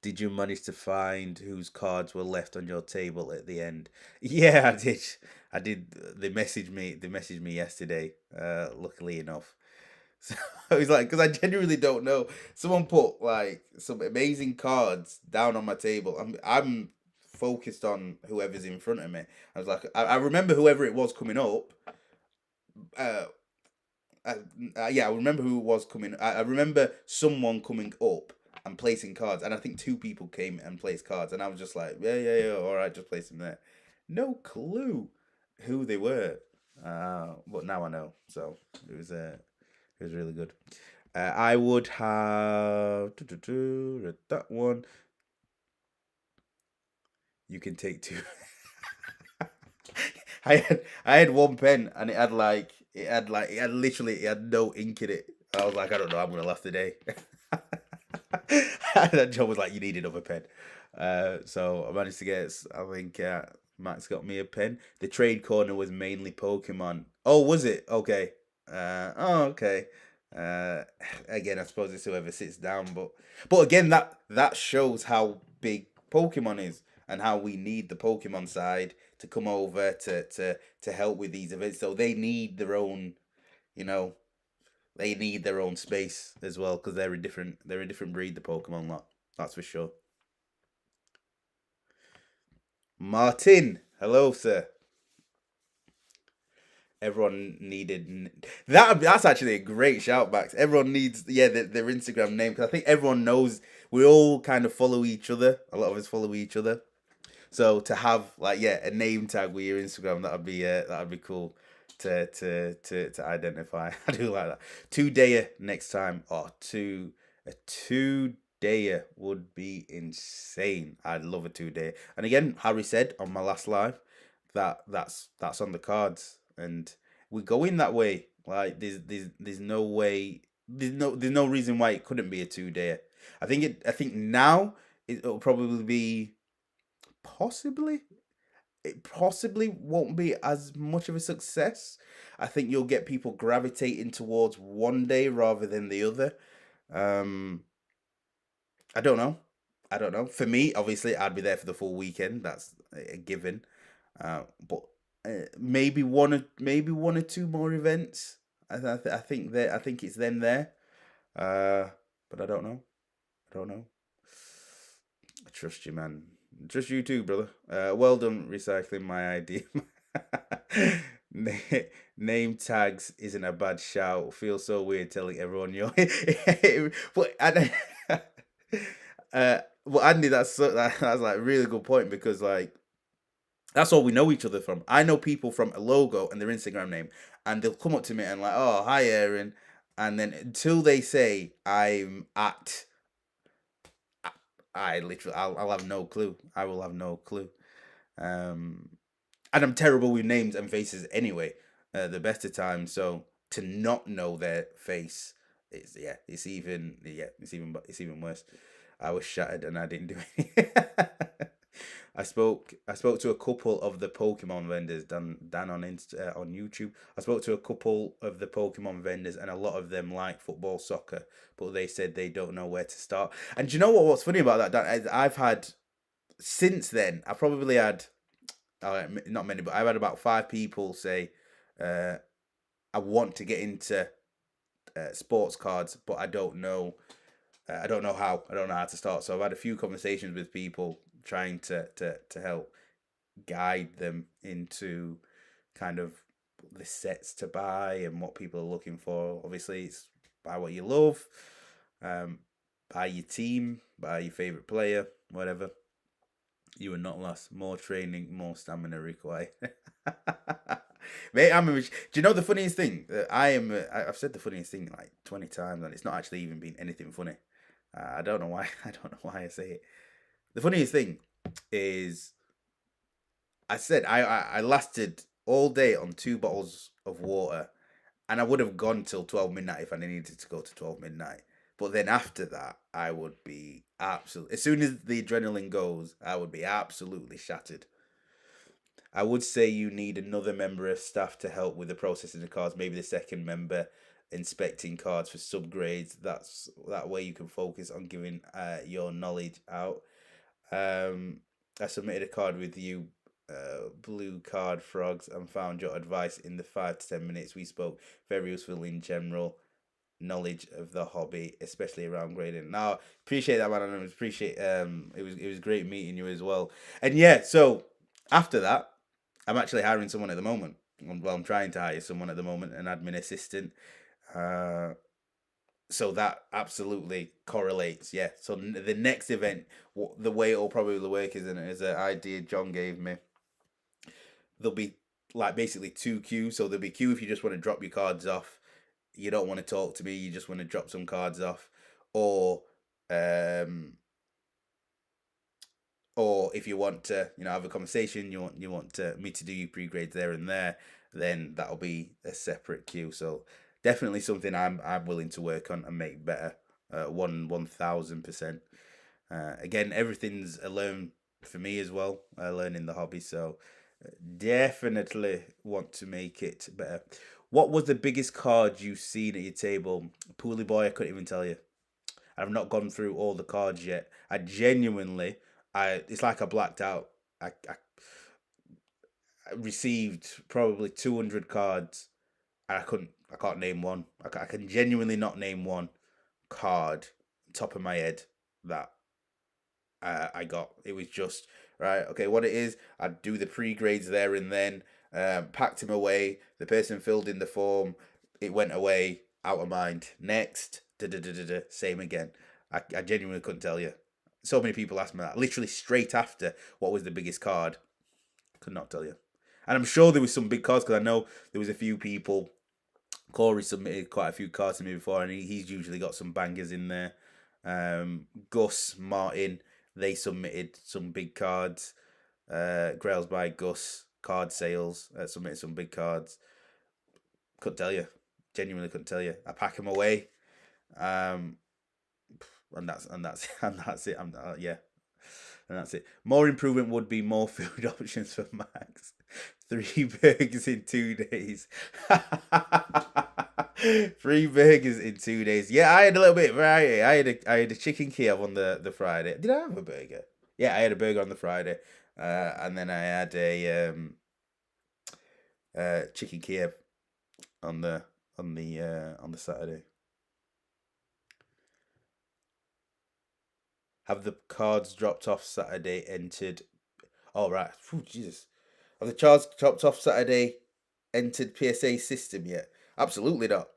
Did you manage to find whose cards were left on your table at the end? Yeah, I did. I did. They messaged me. They messaged me yesterday. Luckily enough, so I was like, because I genuinely don't know. Someone put like some amazing cards down on my table. I'm focused on whoever's in front of me. I was like, I remember whoever it was coming up. Uh, yeah, I remember who was coming. I remember someone coming up and placing cards, and I think two people came and placed cards, and I was just like, yeah, all right, just place them there. No clue who they were, but now I know. So it was really good. I would have that one. You can take two. I had one pen and it had no ink in it. I was like, I don't know, I'm gonna last the day. And John was like, you need another pen. So I managed to get. I think Max got me a pen. The trade corner was mainly Pokemon. Oh, was it? Okay. Okay. Uh, Again, I suppose it's whoever sits down, but again, that shows how big Pokemon is and how we need the Pokemon side to come over to help with these events. So they need their own, you know, they need their own space as well because they're a different breed. The Pokemon lot, that's for sure. Martin, hello, sir. Everyone needed that. That's actually a great shout back. Everyone needs their Instagram name because I think everyone knows we all kind of follow each other. A lot of us follow each other. So to have like a name tag with your Instagram that'd be cool to identify. I do like that. 2 dayer next time. A 2 dayer would be insane. I'd love a 2 dayer. And again, Harry said on my last live that's on the cards, and we're going that way. Like there's no way. There's no reason why it couldn't be a 2 dayer. I think now it'll probably be possibly it possibly won't be as much of a success. I think you'll get people gravitating towards one day rather than the other. Um, I don't know. I don't know. For me, obviously, I'd be there for the full weekend. That's a given. But maybe one or two more events. I think it's then there. Uh, but I don't know. I don't know. I trust you, man. Trust you too, brother. Well done recycling my idea. Name tags isn't a bad shout. Feels so weird telling everyone you're. but and, uh, well, Andy, that's like a really good point because like That's all we know each other from. I know people from a logo and their Instagram name, and they'll come up to me and like, "Oh, hi, Aaron," and then until they say I'm at, I literally, I'll have no clue. I will have no clue. Um, and I'm terrible with names and faces anyway. The best of times, so to not know their face, it's even worse. I was shattered and I didn't do anything. I spoke to a couple of the Pokemon vendors Dan on YouTube. I spoke to a couple of the Pokemon vendors, and a lot of them like football, soccer, but they said they don't know where to start. And do you know what's funny about that, Dan? I've had since then. I probably had not many, but I've had about 5 people say, "I want to get into sports cards, but I don't know. I don't know how. I don't know how to start." So I've had a few conversations with people trying to help guide them into kind of the sets to buy and what people are looking for. Obviously, it's buy what you love, buy your team, buy your favorite player, whatever. You will not last. More training, more stamina required. Mate, do you know the funniest thing? I've said the funniest thing like 20 times, and it's not actually even been anything funny. I don't know why. I don't know why I say it. The funniest thing is, I said I lasted all day on 2 bottles of water, and I would have gone till 12 midnight if I needed to go to 12 midnight. But then after that, I would be absolutely, as soon as the adrenaline goes, I would be absolutely shattered. I would say you need another member of staff to help with the processing of cards, maybe the second member inspecting cards for subgrades. That way you can focus on giving your knowledge out. I submitted a card with you, blue card frogs, and found your advice in the 5 to 10 minutes we spoke very useful in general knowledge of the hobby, especially around grading. Now, appreciate that, man, and I appreciate it was great meeting you as well. And yeah, so after that, I'm actually hiring someone at the moment. Well, I'm trying to hire someone at the moment, an admin assistant. Uh, so that absolutely correlates. Yeah. So the next event, the way it'll probably work is an idea John gave me. There'll be like basically 2 queues. So there'll be queue if you just want to drop your cards off. You don't want to talk to me. You just want to drop some cards off, or um, or if you want to, have a conversation, you want me to do your pre-grades there and there, then that'll be a separate queue. So definitely something I'm willing to work on and make better. 1,000%. Again, everything's a learn for me as well. Learning the hobby, so definitely want to make it better. What was the biggest card you've seen at your table? Pooly boy, I couldn't even tell you. I've not gone through all the cards yet. I genuinely, it's like I blacked out. I received probably 200 cards, and I can't name one. I can genuinely not name one card top of my head that I got. It was just right. Okay, what it is, I'd do the pre-grades there and then. Packed him away. The person filled in the form. It went away. Out of mind. Next. Same again. I genuinely couldn't tell you. So many people asked me that. Literally straight after, what was the biggest card? Could not tell you. And I'm sure there was some big cards because I know there was a few people. Corey submitted quite a few cards to me before, and he's usually got some bangers in there. Gus, Martin, they submitted some big cards. Grails by Gus, card sales, submitted some big cards. Couldn't tell you. Genuinely couldn't tell you. I pack them away. Um, and that's and that's it. Yeah, and that's it. More improvement would be more food options for Max. 3 burgers in 2 days. 3 burgers in 2 days. Yeah, I had a little bit of variety. I had a chicken Kiev on the Friday. Did I have a burger? Yeah, I had a burger on the Friday, and then I had a chicken Kiev on the Saturday. Have the cards dropped off Saturday entered? Oh right. Phew, Jesus. Have the cards dropped off Saturday entered PSA system yet? Absolutely not.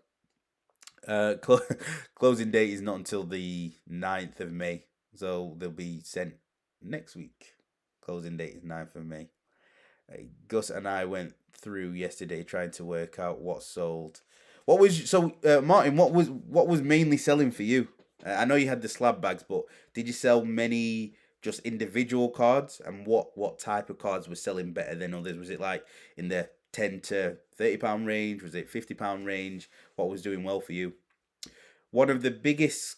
Closing date is not until the 9th of May, so they'll be sent next week. Closing date is 9th of May. Gus and I went through yesterday trying to work out what sold. Martin? What was mainly selling for you? I know you had the slab bags, but did you sell many just individual cards? And what type of cards were selling better than others? Was it like in the £10 to £30 range? Was it £50 range? What was doing well for you? One of the biggest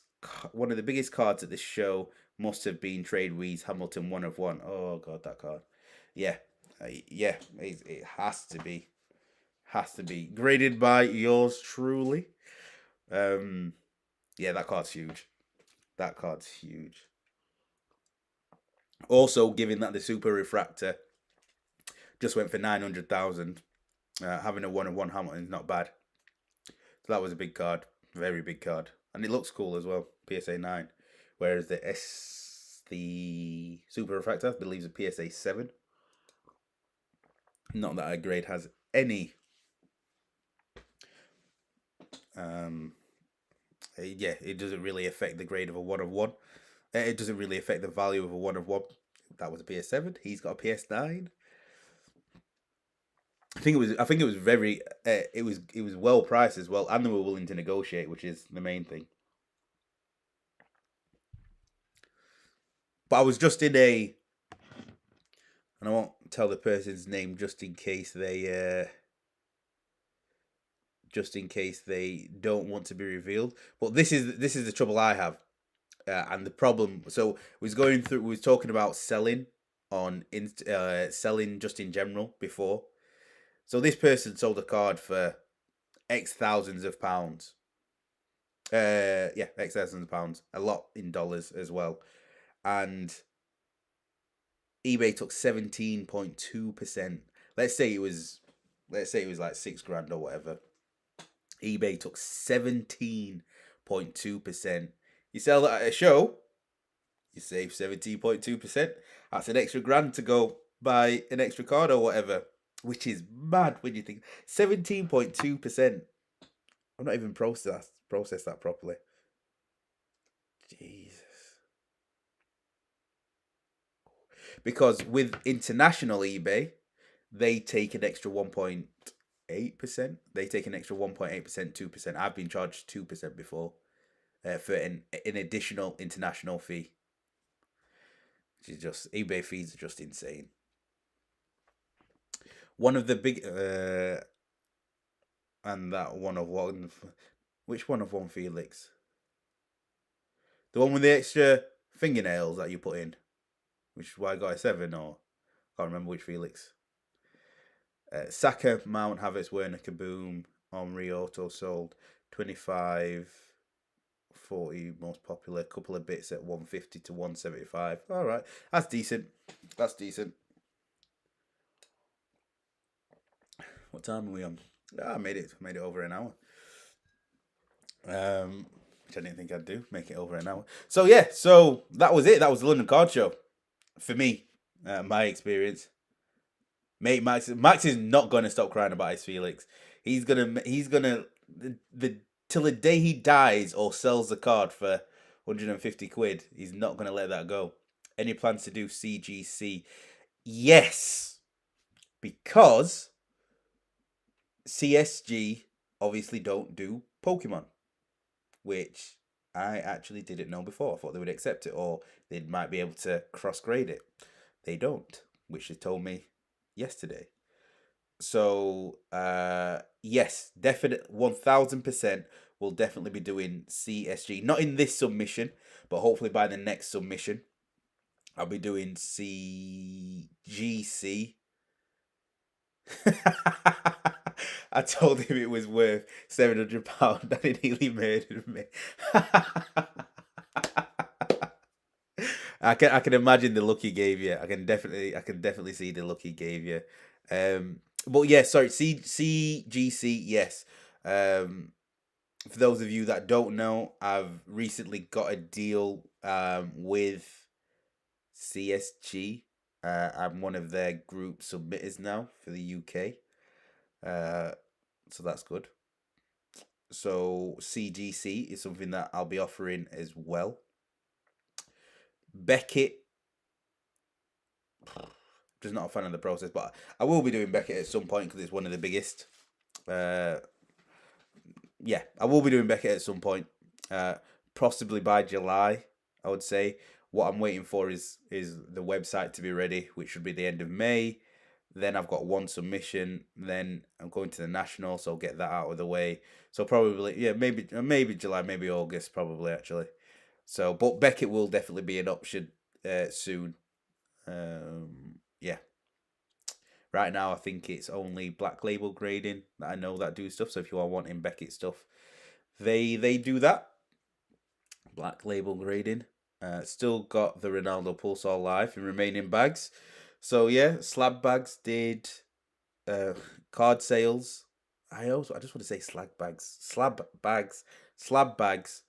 one of the biggest cards at this show must have been Trade Weeds Hamilton One of One. Oh god, that card. Yeah, yeah, it has to be graded by yours truly. Yeah, that card's huge. That card's huge. Also, given that the Super Refractor just went for 900,000, having a 1 of 1 Hamilton is not bad. So that was a big card, very big card, and it looks cool as well. PSA 9, whereas the Super Refractor, I believe, is a PSA 7. Not that our grade has any. Yeah, it doesn't really affect the grade of a 1 of 1. It doesn't really affect the value of a 1 of 1. That was a PS7. He's got a PS9. I think it was very. It was well priced as well, and they were willing to negotiate, which is the main thing. But I was just in a, and I won't tell the person's name just in case they don't want to be revealed. But this is the trouble I have, and the problem. So we was talking about selling selling just in general before. So this person sold a card for X thousands of pounds. Yeah, X thousands of pounds. A lot in dollars as well. And eBay took 17.2%. Let's say it was like $6,000 or whatever. eBay took 17.2%. You sell that at a show, you save 17.2%. That's an extra grand to go buy an extra card or whatever, which is mad when you think 17.2%. I'm not even process that properly. Jesus. Because with international eBay, they take an extra 1.8%. They take an extra 1.8%, 2%. I've been charged 2% before for an additional international fee. Which is just, eBay fees are just insane. One of the big and that 1 of 1. Which 1 of 1 Felix? The one with the extra fingernails that you put in, which is why I got a 7, or I can't remember which Felix. Saka, Mount, Havertz, Werner, Kaboom, Omri, Auto sold 25, 40 most popular, couple of bits at 150 to 175. All right, that's decent. That's decent. What time are we on? I made it over an hour. Which I didn't think I'd do. Make it over an hour. So yeah, so that was it. That was the London Card Show. For me, my experience. Mate, Max is not gonna stop crying about his Felix. He's gonna till the day he dies or sells the card for 150 quid. He's not gonna let that go. Any plans to do CGC? Yes, because CSG obviously don't do Pokemon, which I actually didn't know before. I thought they would accept it, or they might be able to cross-grade it. They don't, which they told me yesterday. So, yes, definite 1000% will definitely be doing CSG. Not in this submission, but hopefully by the next submission, I'll be doing CGC. I told him it was worth £700 and he nearly murdered me. I can imagine the look he gave you. I can definitely see the look he gave you. But yeah, sorry, CGC, yes. For those of you that don't know, I've recently got a deal with CSG. I'm one of their group submitters now for the UK. So that's good. So CGC is something that I'll be offering as well. Beckett, just not a fan of the process. But I will be doing Beckett at some point because it's one of the biggest. Yeah, I will be doing Beckett at some point. Possibly by July, I would say. What I'm waiting for is the website to be ready, which should be the end of May. Then I've got one submission. Then I'm going to the national, so I'll get that out of the way. So probably, yeah, maybe July, maybe August, probably actually. So, but Beckett will definitely be an option soon. Yeah. Right now, I think it's only Black Label Grading that I know that do stuff. So if you are wanting Beckett stuff, they do that. Black Label Grading. Still got the Ronaldo Pulsar Live in remaining bags. So yeah, Slab Bags did card sales. I just want to say Slab bags.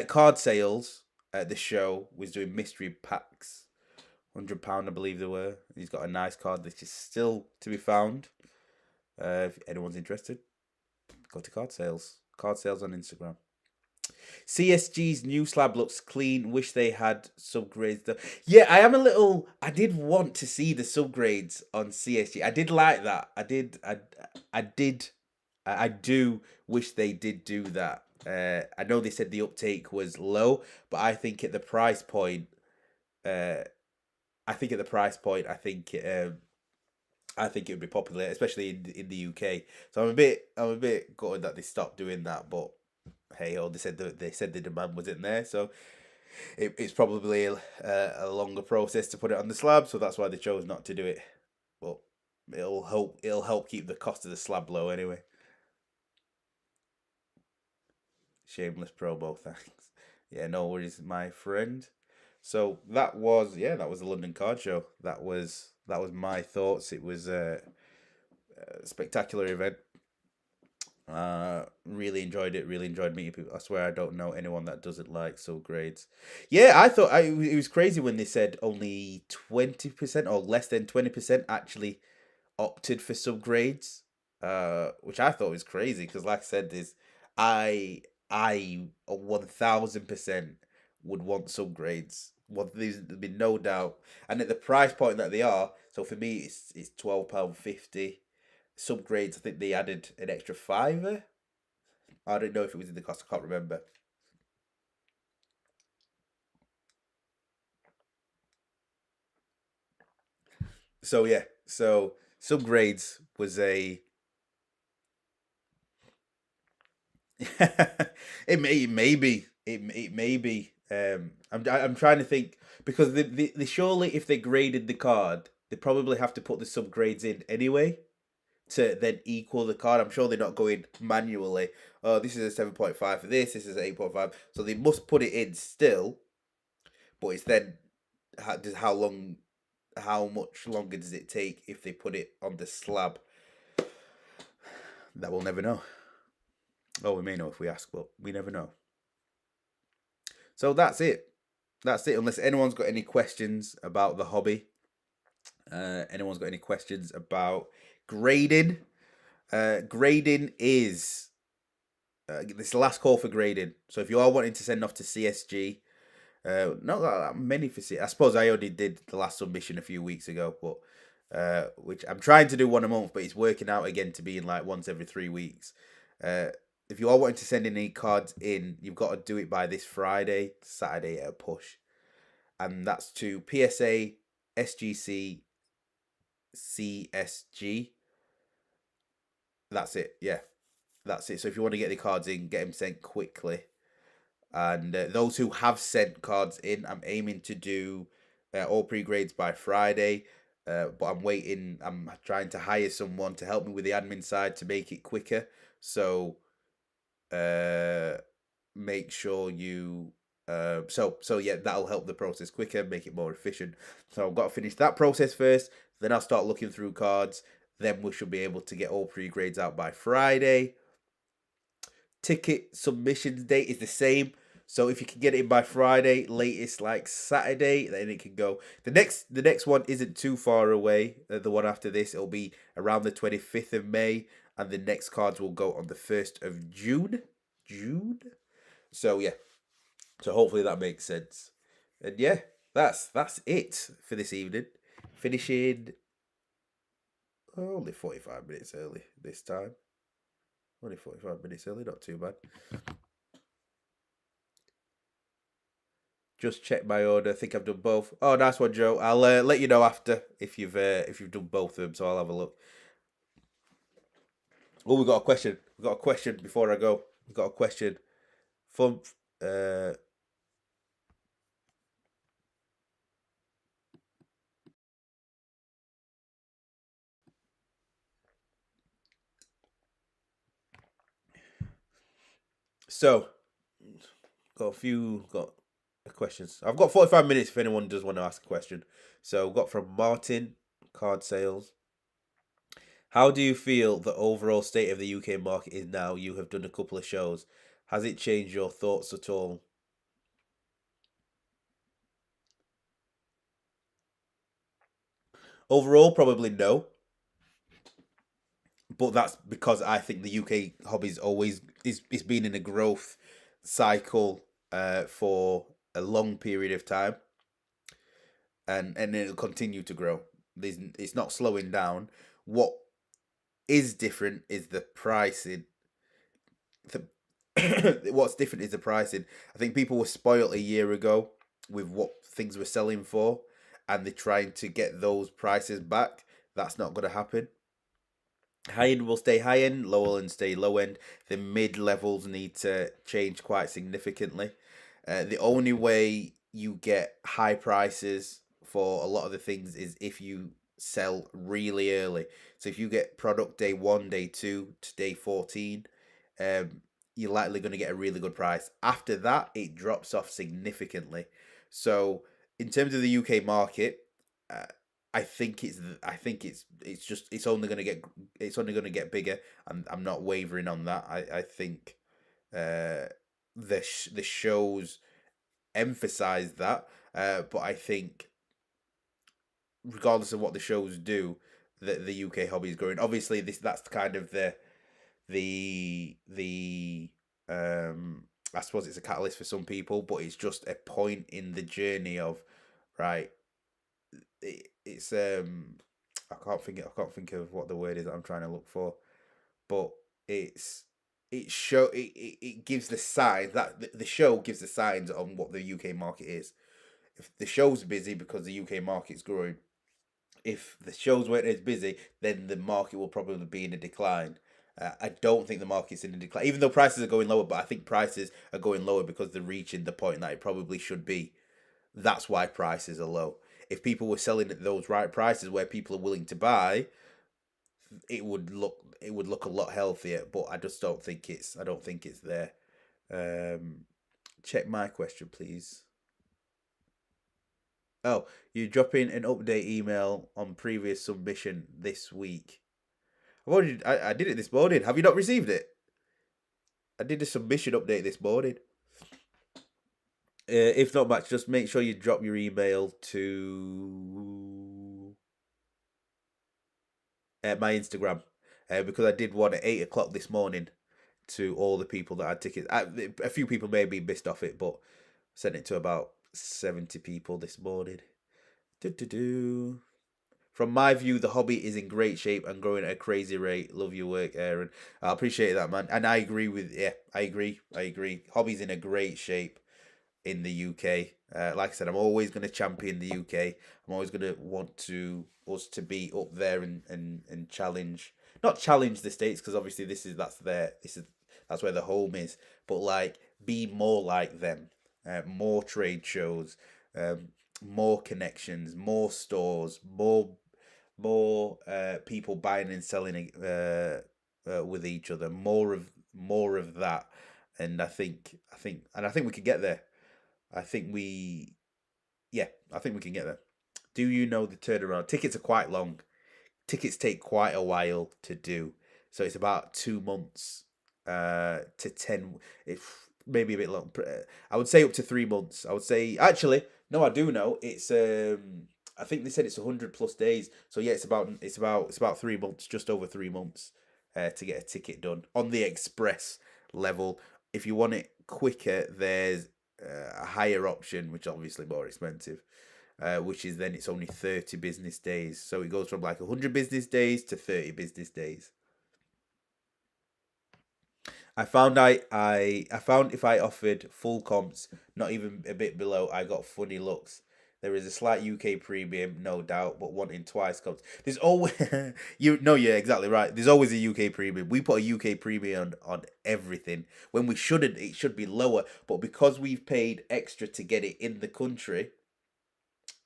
Card sales at the show was doing mystery packs. £100, I believe they were. He's got a nice card that is still to be found. If anyone's interested, go to card sales. Card sales on Instagram. CSG's new slab looks clean. Wish they had subgrades though. Yeah, I did want to see the subgrades on CSG. I did like that. I do wish they did do that. I know they said the uptake was low, but I think at the price point, I think it would be popular, especially in the UK. So I'm a bit gutted that they stopped doing that. But hey, they said the demand wasn't there, so it's probably a longer process to put it on the slab. So that's why they chose not to do it. But it'll help keep the cost of the slab low anyway. Shameless promo, thanks. Yeah, no worries, my friend. So that was the London Card Show. That was my thoughts. It was a spectacular event. Really enjoyed it. Really enjoyed meeting people. I swear I don't know anyone that doesn't like subgrades. Yeah, I thought it was crazy when they said only 20% or less than 20% actually opted for subgrades. Which I thought was crazy because, like I said, I 1000% would want subgrades. There's be no doubt, and at the price point that they are. So for me, it's £12.50. Subgrades, I think they added an extra fiver. I don't know if it was in the cost. I can't remember. So yeah, so subgrades was a. It may be. I'm trying to think because the surely if they graded the card, they probably have to put the subgrades in anyway to then equal the card. I'm sure they're not going manually. Oh, this is a 7.5 for this. This is 8.5. So they must put it in still. But it's then how much longer does it take if they put it on the slab? That we'll never know. Oh, we may know if we ask, but we never know. So that's it. That's it. Unless anyone's got any questions about the hobby, anyone's got any questions about grading? Grading is this is the last call for grading. So if you are wanting to send off to CSG, not that many for CSG. I suppose I only did the last submission a few weeks ago, but which I'm trying to do one a month, but it's working out again to being like once every 3 weeks. If you are wanting to send any cards in, you've got to do it by this Friday, Saturday at a push. And that's to PSA, SGC, CSG. That's it. Yeah, that's it. So if you want to get the cards in, get them sent quickly. And those who have sent cards in, I'm aiming to do all pre-grades by Friday. But I'm waiting. I'm trying to hire someone to help me with the admin side to make it quicker. So make sure you so yeah, that'll help the process quicker, make it more efficient. So I've got to finish that process first, then I'll start looking through cards, then we should be able to get all pre-grades out by Friday. Ticket submissions date is the same, so if you can get it in by Friday, latest like Saturday, then it can go. The next one isn't too far away. The one after this, it'll be around the 25th of May, and the next cards will go on the 1st of June. So yeah, so hopefully that makes sense. And yeah, that's it for this evening. Finishing only 45 minutes early this time. Only 45 minutes early, not too bad. Just check my order. I think I've done both. Oh, nice one, Joe. I'll let you know after if you've done both of them. So I'll have a look. Oh, we got a question. We got a question before I go. We got a question from so got questions. I've got 45 minutes if anyone does want to ask a question. So we've got from Martin, card sales. How do you feel the overall state of the UK market is now? You have done a couple of shows. Has it changed your thoughts at all? Overall, probably no. But that's because I think the UK hobby's always is been in a growth cycle for a long period of time, and it'll continue to grow. It's not slowing down. What is different is the pricing. The what's different is the pricing. I think people were spoiled a year ago with what things were selling for, and they're trying to get those prices back. That's not going to happen. High end will stay high end, low end stay low end. The mid levels need to change quite significantly. The only way you get high prices for a lot of the things is if you sell really early. So if you get product day one, day two to day 14, you're likely going to get a really good price. After that, it drops off significantly. So in terms of the UK market, uh, it's only gonna get bigger. I'm not wavering on that. I think the shows emphasize that, but I think regardless of what the shows do, the UK hobby is growing. Obviously, that's kind of the I suppose it's a catalyst for some people, but it's just a point in the journey of right. It's I can't think of what the word is that I'm trying to look for, but it's it gives the signs that the show gives the signs on what the UK market is. If the show's busy because the UK market's growing, if the shows weren't as busy, then the market will probably be in a decline. I don't think the market's in a decline, even though prices are going lower. But I think prices are going lower because they're reaching the point that it probably should be. That's why prices are low. If people were selling at those right prices where people are willing to buy, it would look a lot healthier. But I don't think it's there. Um, check my question, please. Oh, you drop in an update email on previous submission this week. I did it this morning. Have you not received it? I did a submission update this morning. If not, Max, just make sure you drop your email to my Instagram because I did one at 8 o'clock this morning to all the people that had tickets. A few people may be missed off it, but sent it to about 70 people this morning. Do. From my view, the hobby is in great shape and growing at a crazy rate. Love your work, Aaron. I appreciate that, man. And I agree I agree. I agree. Hobby's in a great shape in the UK. Like I said, I'm always going to champion the UK. I'm always going to want us to be up there and challenge, not challenge the States because obviously that's where the home is, but like be more like them. More trade shows, more connections, more stores, more people buying and selling with each other. More of that, and I think we could get there. I think we, yeah, I think we can get there. Do you know the turnaround? Tickets are quite long. Tickets take quite a while to do, so it's about 2 months, to 10. If maybe a bit long. I would say up to 3 months. I would say actually no, I do know it's. I think they said it's 100 plus days. So yeah, it's about 3 months, just over 3 months, to get a ticket done on the express level. If you want it quicker, there's a higher option, which is obviously more expensive. which is then it's only 30 business days. So it goes from like 100 business days to 30 business days. I found I found if I offered full comps, not even a bit below, I got funny looks. There is a slight UK premium, no doubt, but wanting twice comps. There's always you're exactly right. There's always a UK premium. We put a UK premium on everything when we shouldn't. It should be lower, but because we've paid extra to get it in the country,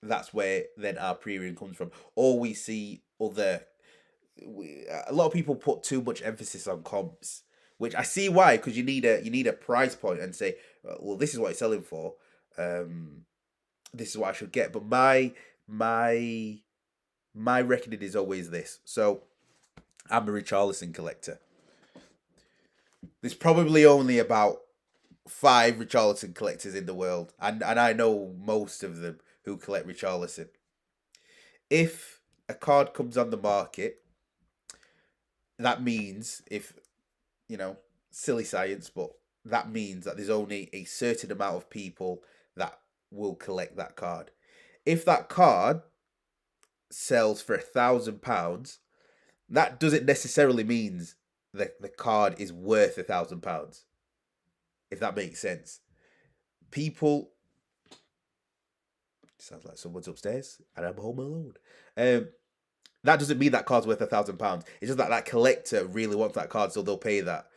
that's where then our premium comes from. Or we see a lot of people put too much emphasis on comps, which I see why, because you need a price point and say, well, this is what it's selling for. This is what I should get. But my my reckoning is always this. So I'm a Richarlison collector. There's probably only about 5 Richarlison collectors in the world, and I know most of them who collect Richarlison. If a card comes on the market, that means if silly science, but that means that there's only a certain amount of people that will collect that card. If that card sells for £1,000, that doesn't necessarily means that the card is worth £1,000. If that makes sense. People sounds like someone's upstairs and I'm home alone. That doesn't mean that card's worth £1,000. It's just that that collector really wants that card, so they'll pay that.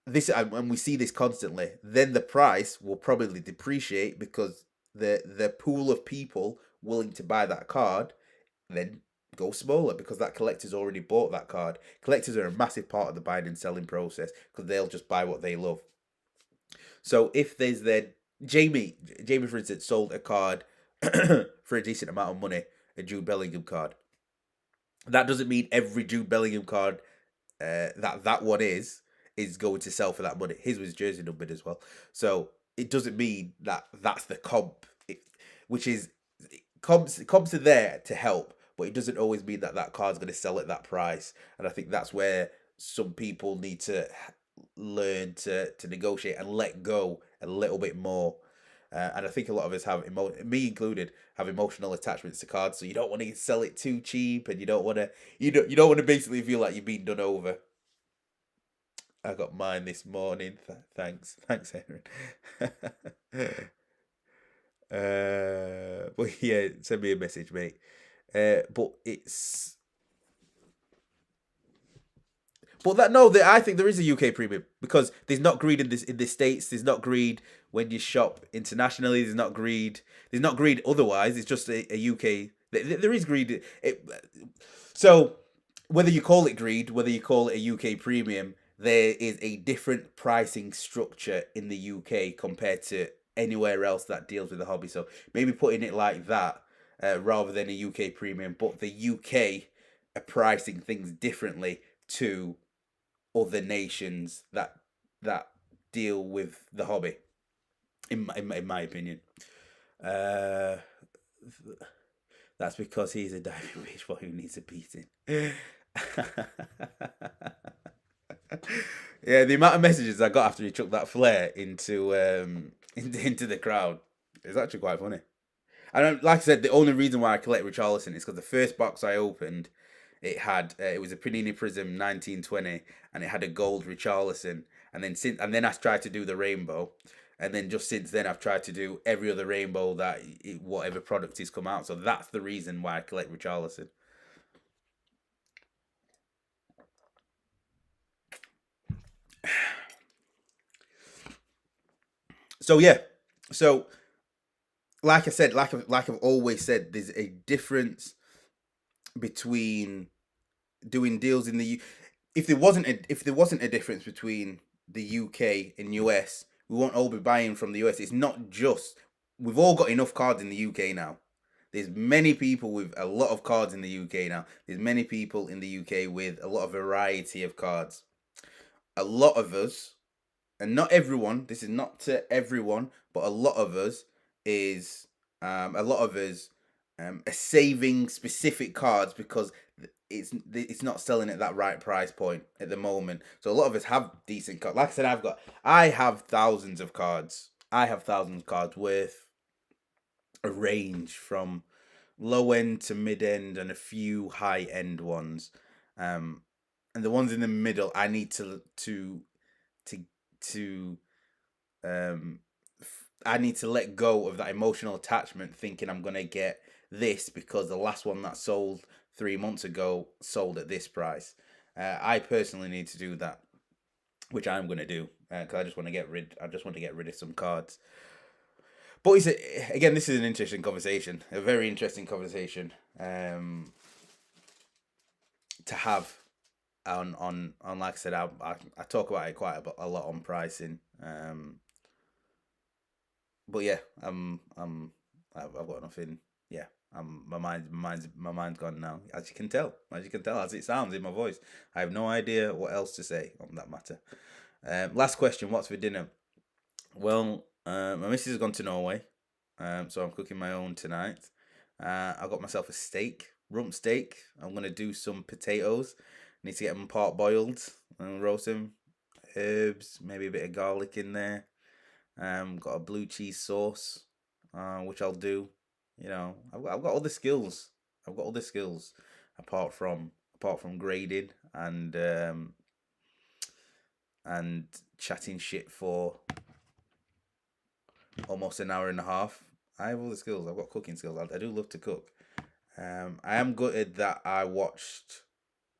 This, and we see this constantly. Then the price will probably depreciate because the pool of people willing to buy that card then go smaller because that collector's already bought that card. Collectors are a massive part of the buying and selling process because they'll just buy what they love. So if there's then Jamie, for instance, sold a card for a decent amount of money, a Jude Bellingham card. That doesn't mean every Jude Bellingham card that one is going to sell for that money. His was jersey numbered as well, so it doesn't mean that that's the comp. Which is comps are there to help, but it doesn't always mean that that card's going to sell at that price. And I think that's where some people need to learn to negotiate and let go a little bit more. And I think a lot of us have, me included, have emotional attachments to cards. So you don't want to sell it too cheap, and you don't want to basically feel like you're being done over. I got mine this morning. Thanks, Aaron. But yeah, send me a message, mate. But it's. But I think there is a UK premium because there's not greed in the States. There's not greed when you shop internationally. There's not greed. There's not greed otherwise. It's just a UK. There is greed. So whether you call it greed, whether you call it a UK premium, there is a different pricing structure in the UK compared to anywhere else that deals with the hobby. So maybe putting it like that rather than a UK premium, but the UK are pricing things differently to other nations that deal with the hobby, in my opinion. That's because he's a diving beach boy who needs a beating. Yeah, the amount of messages I got after he chucked that flare into the crowd is actually quite funny. And like I said, the only reason why I collect Richarlison is because the first box I opened, it was a Panini Prism 1920, and it had a gold Richarlison. And then I tried to do the rainbow, and then just since then I've tried to do every other rainbow that whatever product has come out. So that's the reason why I collect Richarlison. So yeah, so like I said, like I've always said, there's a difference between doing deals in the if there wasn't a difference between the UK and US, we won't all be buying from the US. It's not just we've all got enough cards in the UK now. There's many people with a lot of cards in the UK now. There's many people in the UK with a lot of variety of cards. A lot of us, and not everyone, this is not to everyone, but a lot of us are saving specific cards because it's not selling at that right price point at the moment. So a lot of us have decent cards. Like I said, I have thousands of cards. I have thousands of cards worth a range from low end to mid end and a few high end ones. And the ones in the middle, I need to to um I need to let go of that emotional attachment, thinking I'm gonna get this because the last one that sold 3 months ago sold at this price. I personally need to do that, which I'm gonna do because I just want to get rid. I just want to get rid of some cards. But again, this is an interesting conversation, a very interesting conversation to have on. Like I said, I talk about it quite a lot on pricing. But yeah, I've got nothing. Yeah, my mind's gone now. As you can tell, as it sounds in my voice, I have no idea what else to say on that matter. Last question: what's for dinner? Well, my missus has gone to Norway, so I'm cooking my own tonight. I got myself a steak, rump steak. I'm gonna do some potatoes. Need to get them part boiled and roast them. Herbs, maybe a bit of garlic in there. Got a blue cheese sauce, which I'll do. I've got all the skills. I've got all the skills apart from grading and chatting shit for almost an hour and a half. I have all the skills. I've got cooking skills. I do love to cook. I am gutted that I watched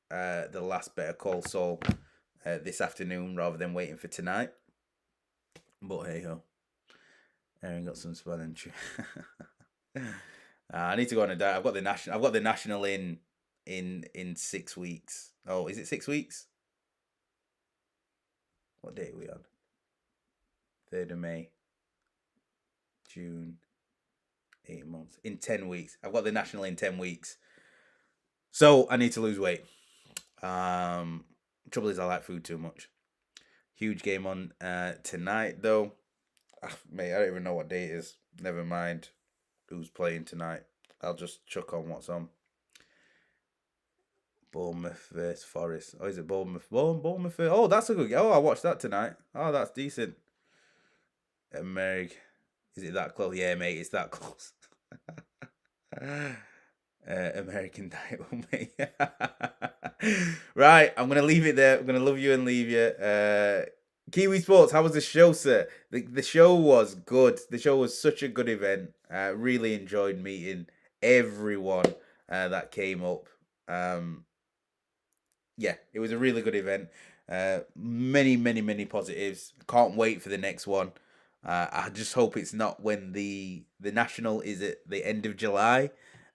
the last Better Call Saul this afternoon rather than waiting for tonight. But hey ho, Aaron got some spelling. I need to go on a diet. I've got the national in 6 weeks. Oh, is it 6 weeks? What date are we on? 3rd of May. June. 8 months. In 10 weeks. I've got the national in 10 weeks. So I need to lose weight. Trouble is I like food too much. Huge game on tonight though. Mate, I don't even know what day it is. Never mind who's playing tonight. I'll just chuck on what's on. Bournemouth versus Forest. Oh, is it Bournemouth? Bournemouth. Oh, that's a good game. Oh, I watched that tonight. Oh, that's decent. America. Is it that close? Yeah, mate, it's that close. American title, mate. Right, I'm gonna leave it there. I'm gonna love you and leave you. Kiwi Sports, how was the show, sir? The show was good. The show was such a good event. Really enjoyed meeting everyone that came up. Yeah, it was a really good event. Many positives. Can't wait for the next one. I just hope it's not when the national is at the end of July,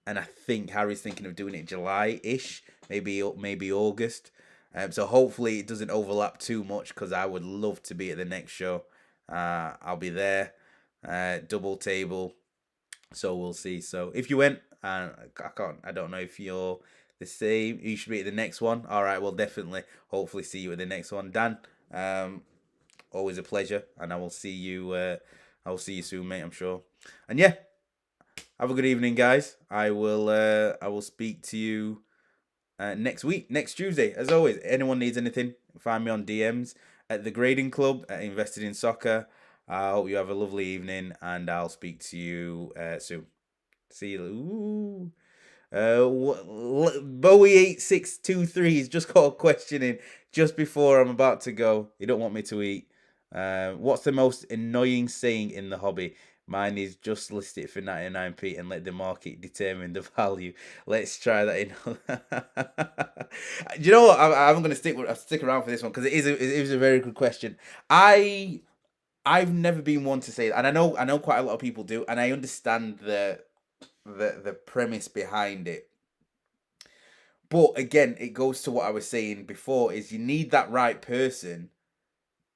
and I think Harry's thinking of doing it July-ish, maybe August. So hopefully it doesn't overlap too much because I would love to be at the next show. I'll be there, double table. So we'll see. So if you went, I don't know if you're the same. You should be at the next one. All right, well definitely, hopefully see you at the next one, Dan. Always a pleasure, and I will see you. I will see you soon, mate. I'm sure. And yeah, have a good evening, guys. I will speak to you next week, next Tuesday. As always, anyone needs anything, find me on DMs at the Grading Club at Invested in Soccer. I hope you have a lovely evening, and I'll speak to you soon. See you. Bowie8623 has just got a question in just before I'm about to go. You don't want me to eat. What's the most annoying saying in the hobby? Mine is just list it for 99p and let the market determine the value. Let's try that in. Do you know what? I'm going to stick around for this one because it is a very good question. I've never been one to say that, and I know quite a lot of people do, and I understand the premise behind it. But again, it goes to what I was saying before: is you need that right person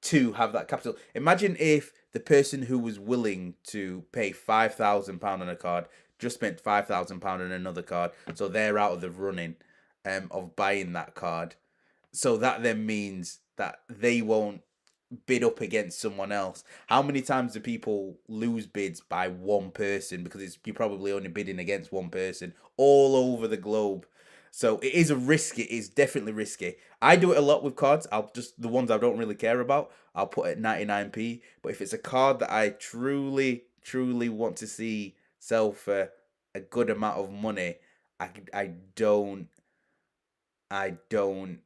to have that capital. Imagine if the person who was willing to pay £5,000 on a card just spent £5,000 on another card, so they're out of the running of buying that card. So that then means that they won't bid up against someone else. How many times do people lose bids by one person because you're probably only bidding against one person all over the globe? So it is it's definitely risky. I do it a lot with cards. I'll just, the ones I don't really care about, I'll put at 99p. But if it's a card that I truly want to see sell for a good amount of money, I don't, I don't,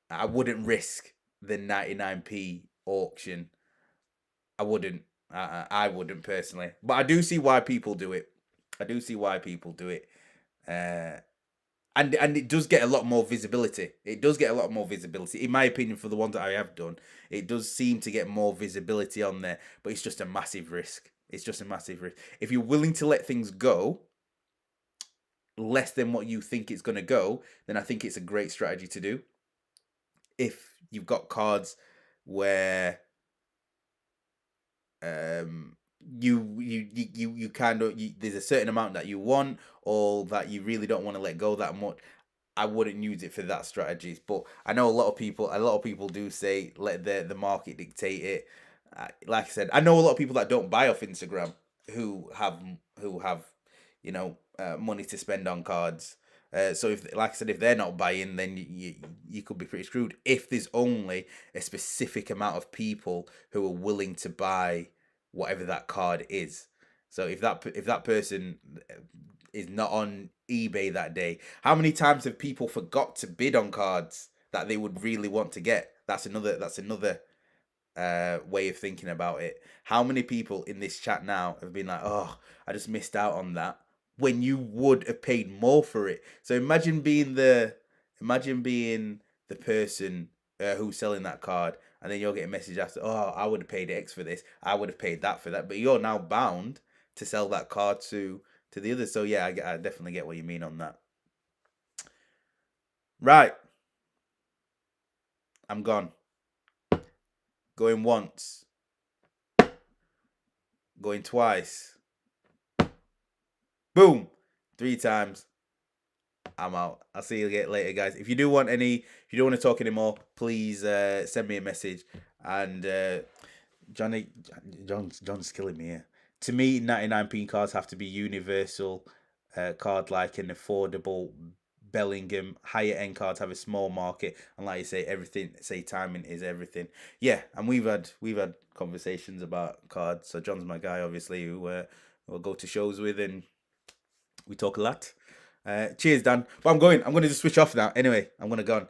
I wouldn't risk the 99p auction. I wouldn't. I wouldn't personally, but I do see why people do it. I do see why people do it. Uh, and it does get a lot more visibility. It does get a lot more visibility, in my opinion. For the ones that I have done, it does seem to get more visibility on there, but it's just a massive risk. It's just a massive risk. If you're willing to let things go less than what you think it's going to go, then I think it's a great strategy to do. If you've got cards where you kind of there's a certain amount that you want, or that you really don't want to let go that much, I wouldn't use it for that strategies. But I know a lot of people do say let the market dictate it. Like I said, I know a lot of people that don't buy off Instagram who have money to spend on cards. So if, like I said, if they're not buying, then you could be pretty screwed. If there's only a specific amount of people who are willing to buy whatever that card is. So if that person is not on eBay that day, how many times have people forgot to bid on cards that they would really want to get? That's another way of thinking about it. How many people in this chat now have been like, oh, I just missed out on that, when you would have paid more for it? So imagine being the person who's selling that card, and then you'll get a message after, oh, I would have paid X for this, I would have paid that for that, but you're now bound to sell that card to the others. So yeah, I definitely get what you mean on that. Right, I'm gone. Going once, going twice, boom, 3 times. I'm out. I'll see you later, guys. If you don't want to talk anymore, please send me a message. And John's killing me here. To me, 99p cards have to be universal card, like an affordable Bellingham. Higher end cards have a small market, and like you say, timing is everything. Yeah, and we've had conversations about cards. So John's my guy, obviously, who we'll go to shows with, and we talk a lot. Cheers, Dan. But I'm going to just switch off now. Anyway, I'm going to go on.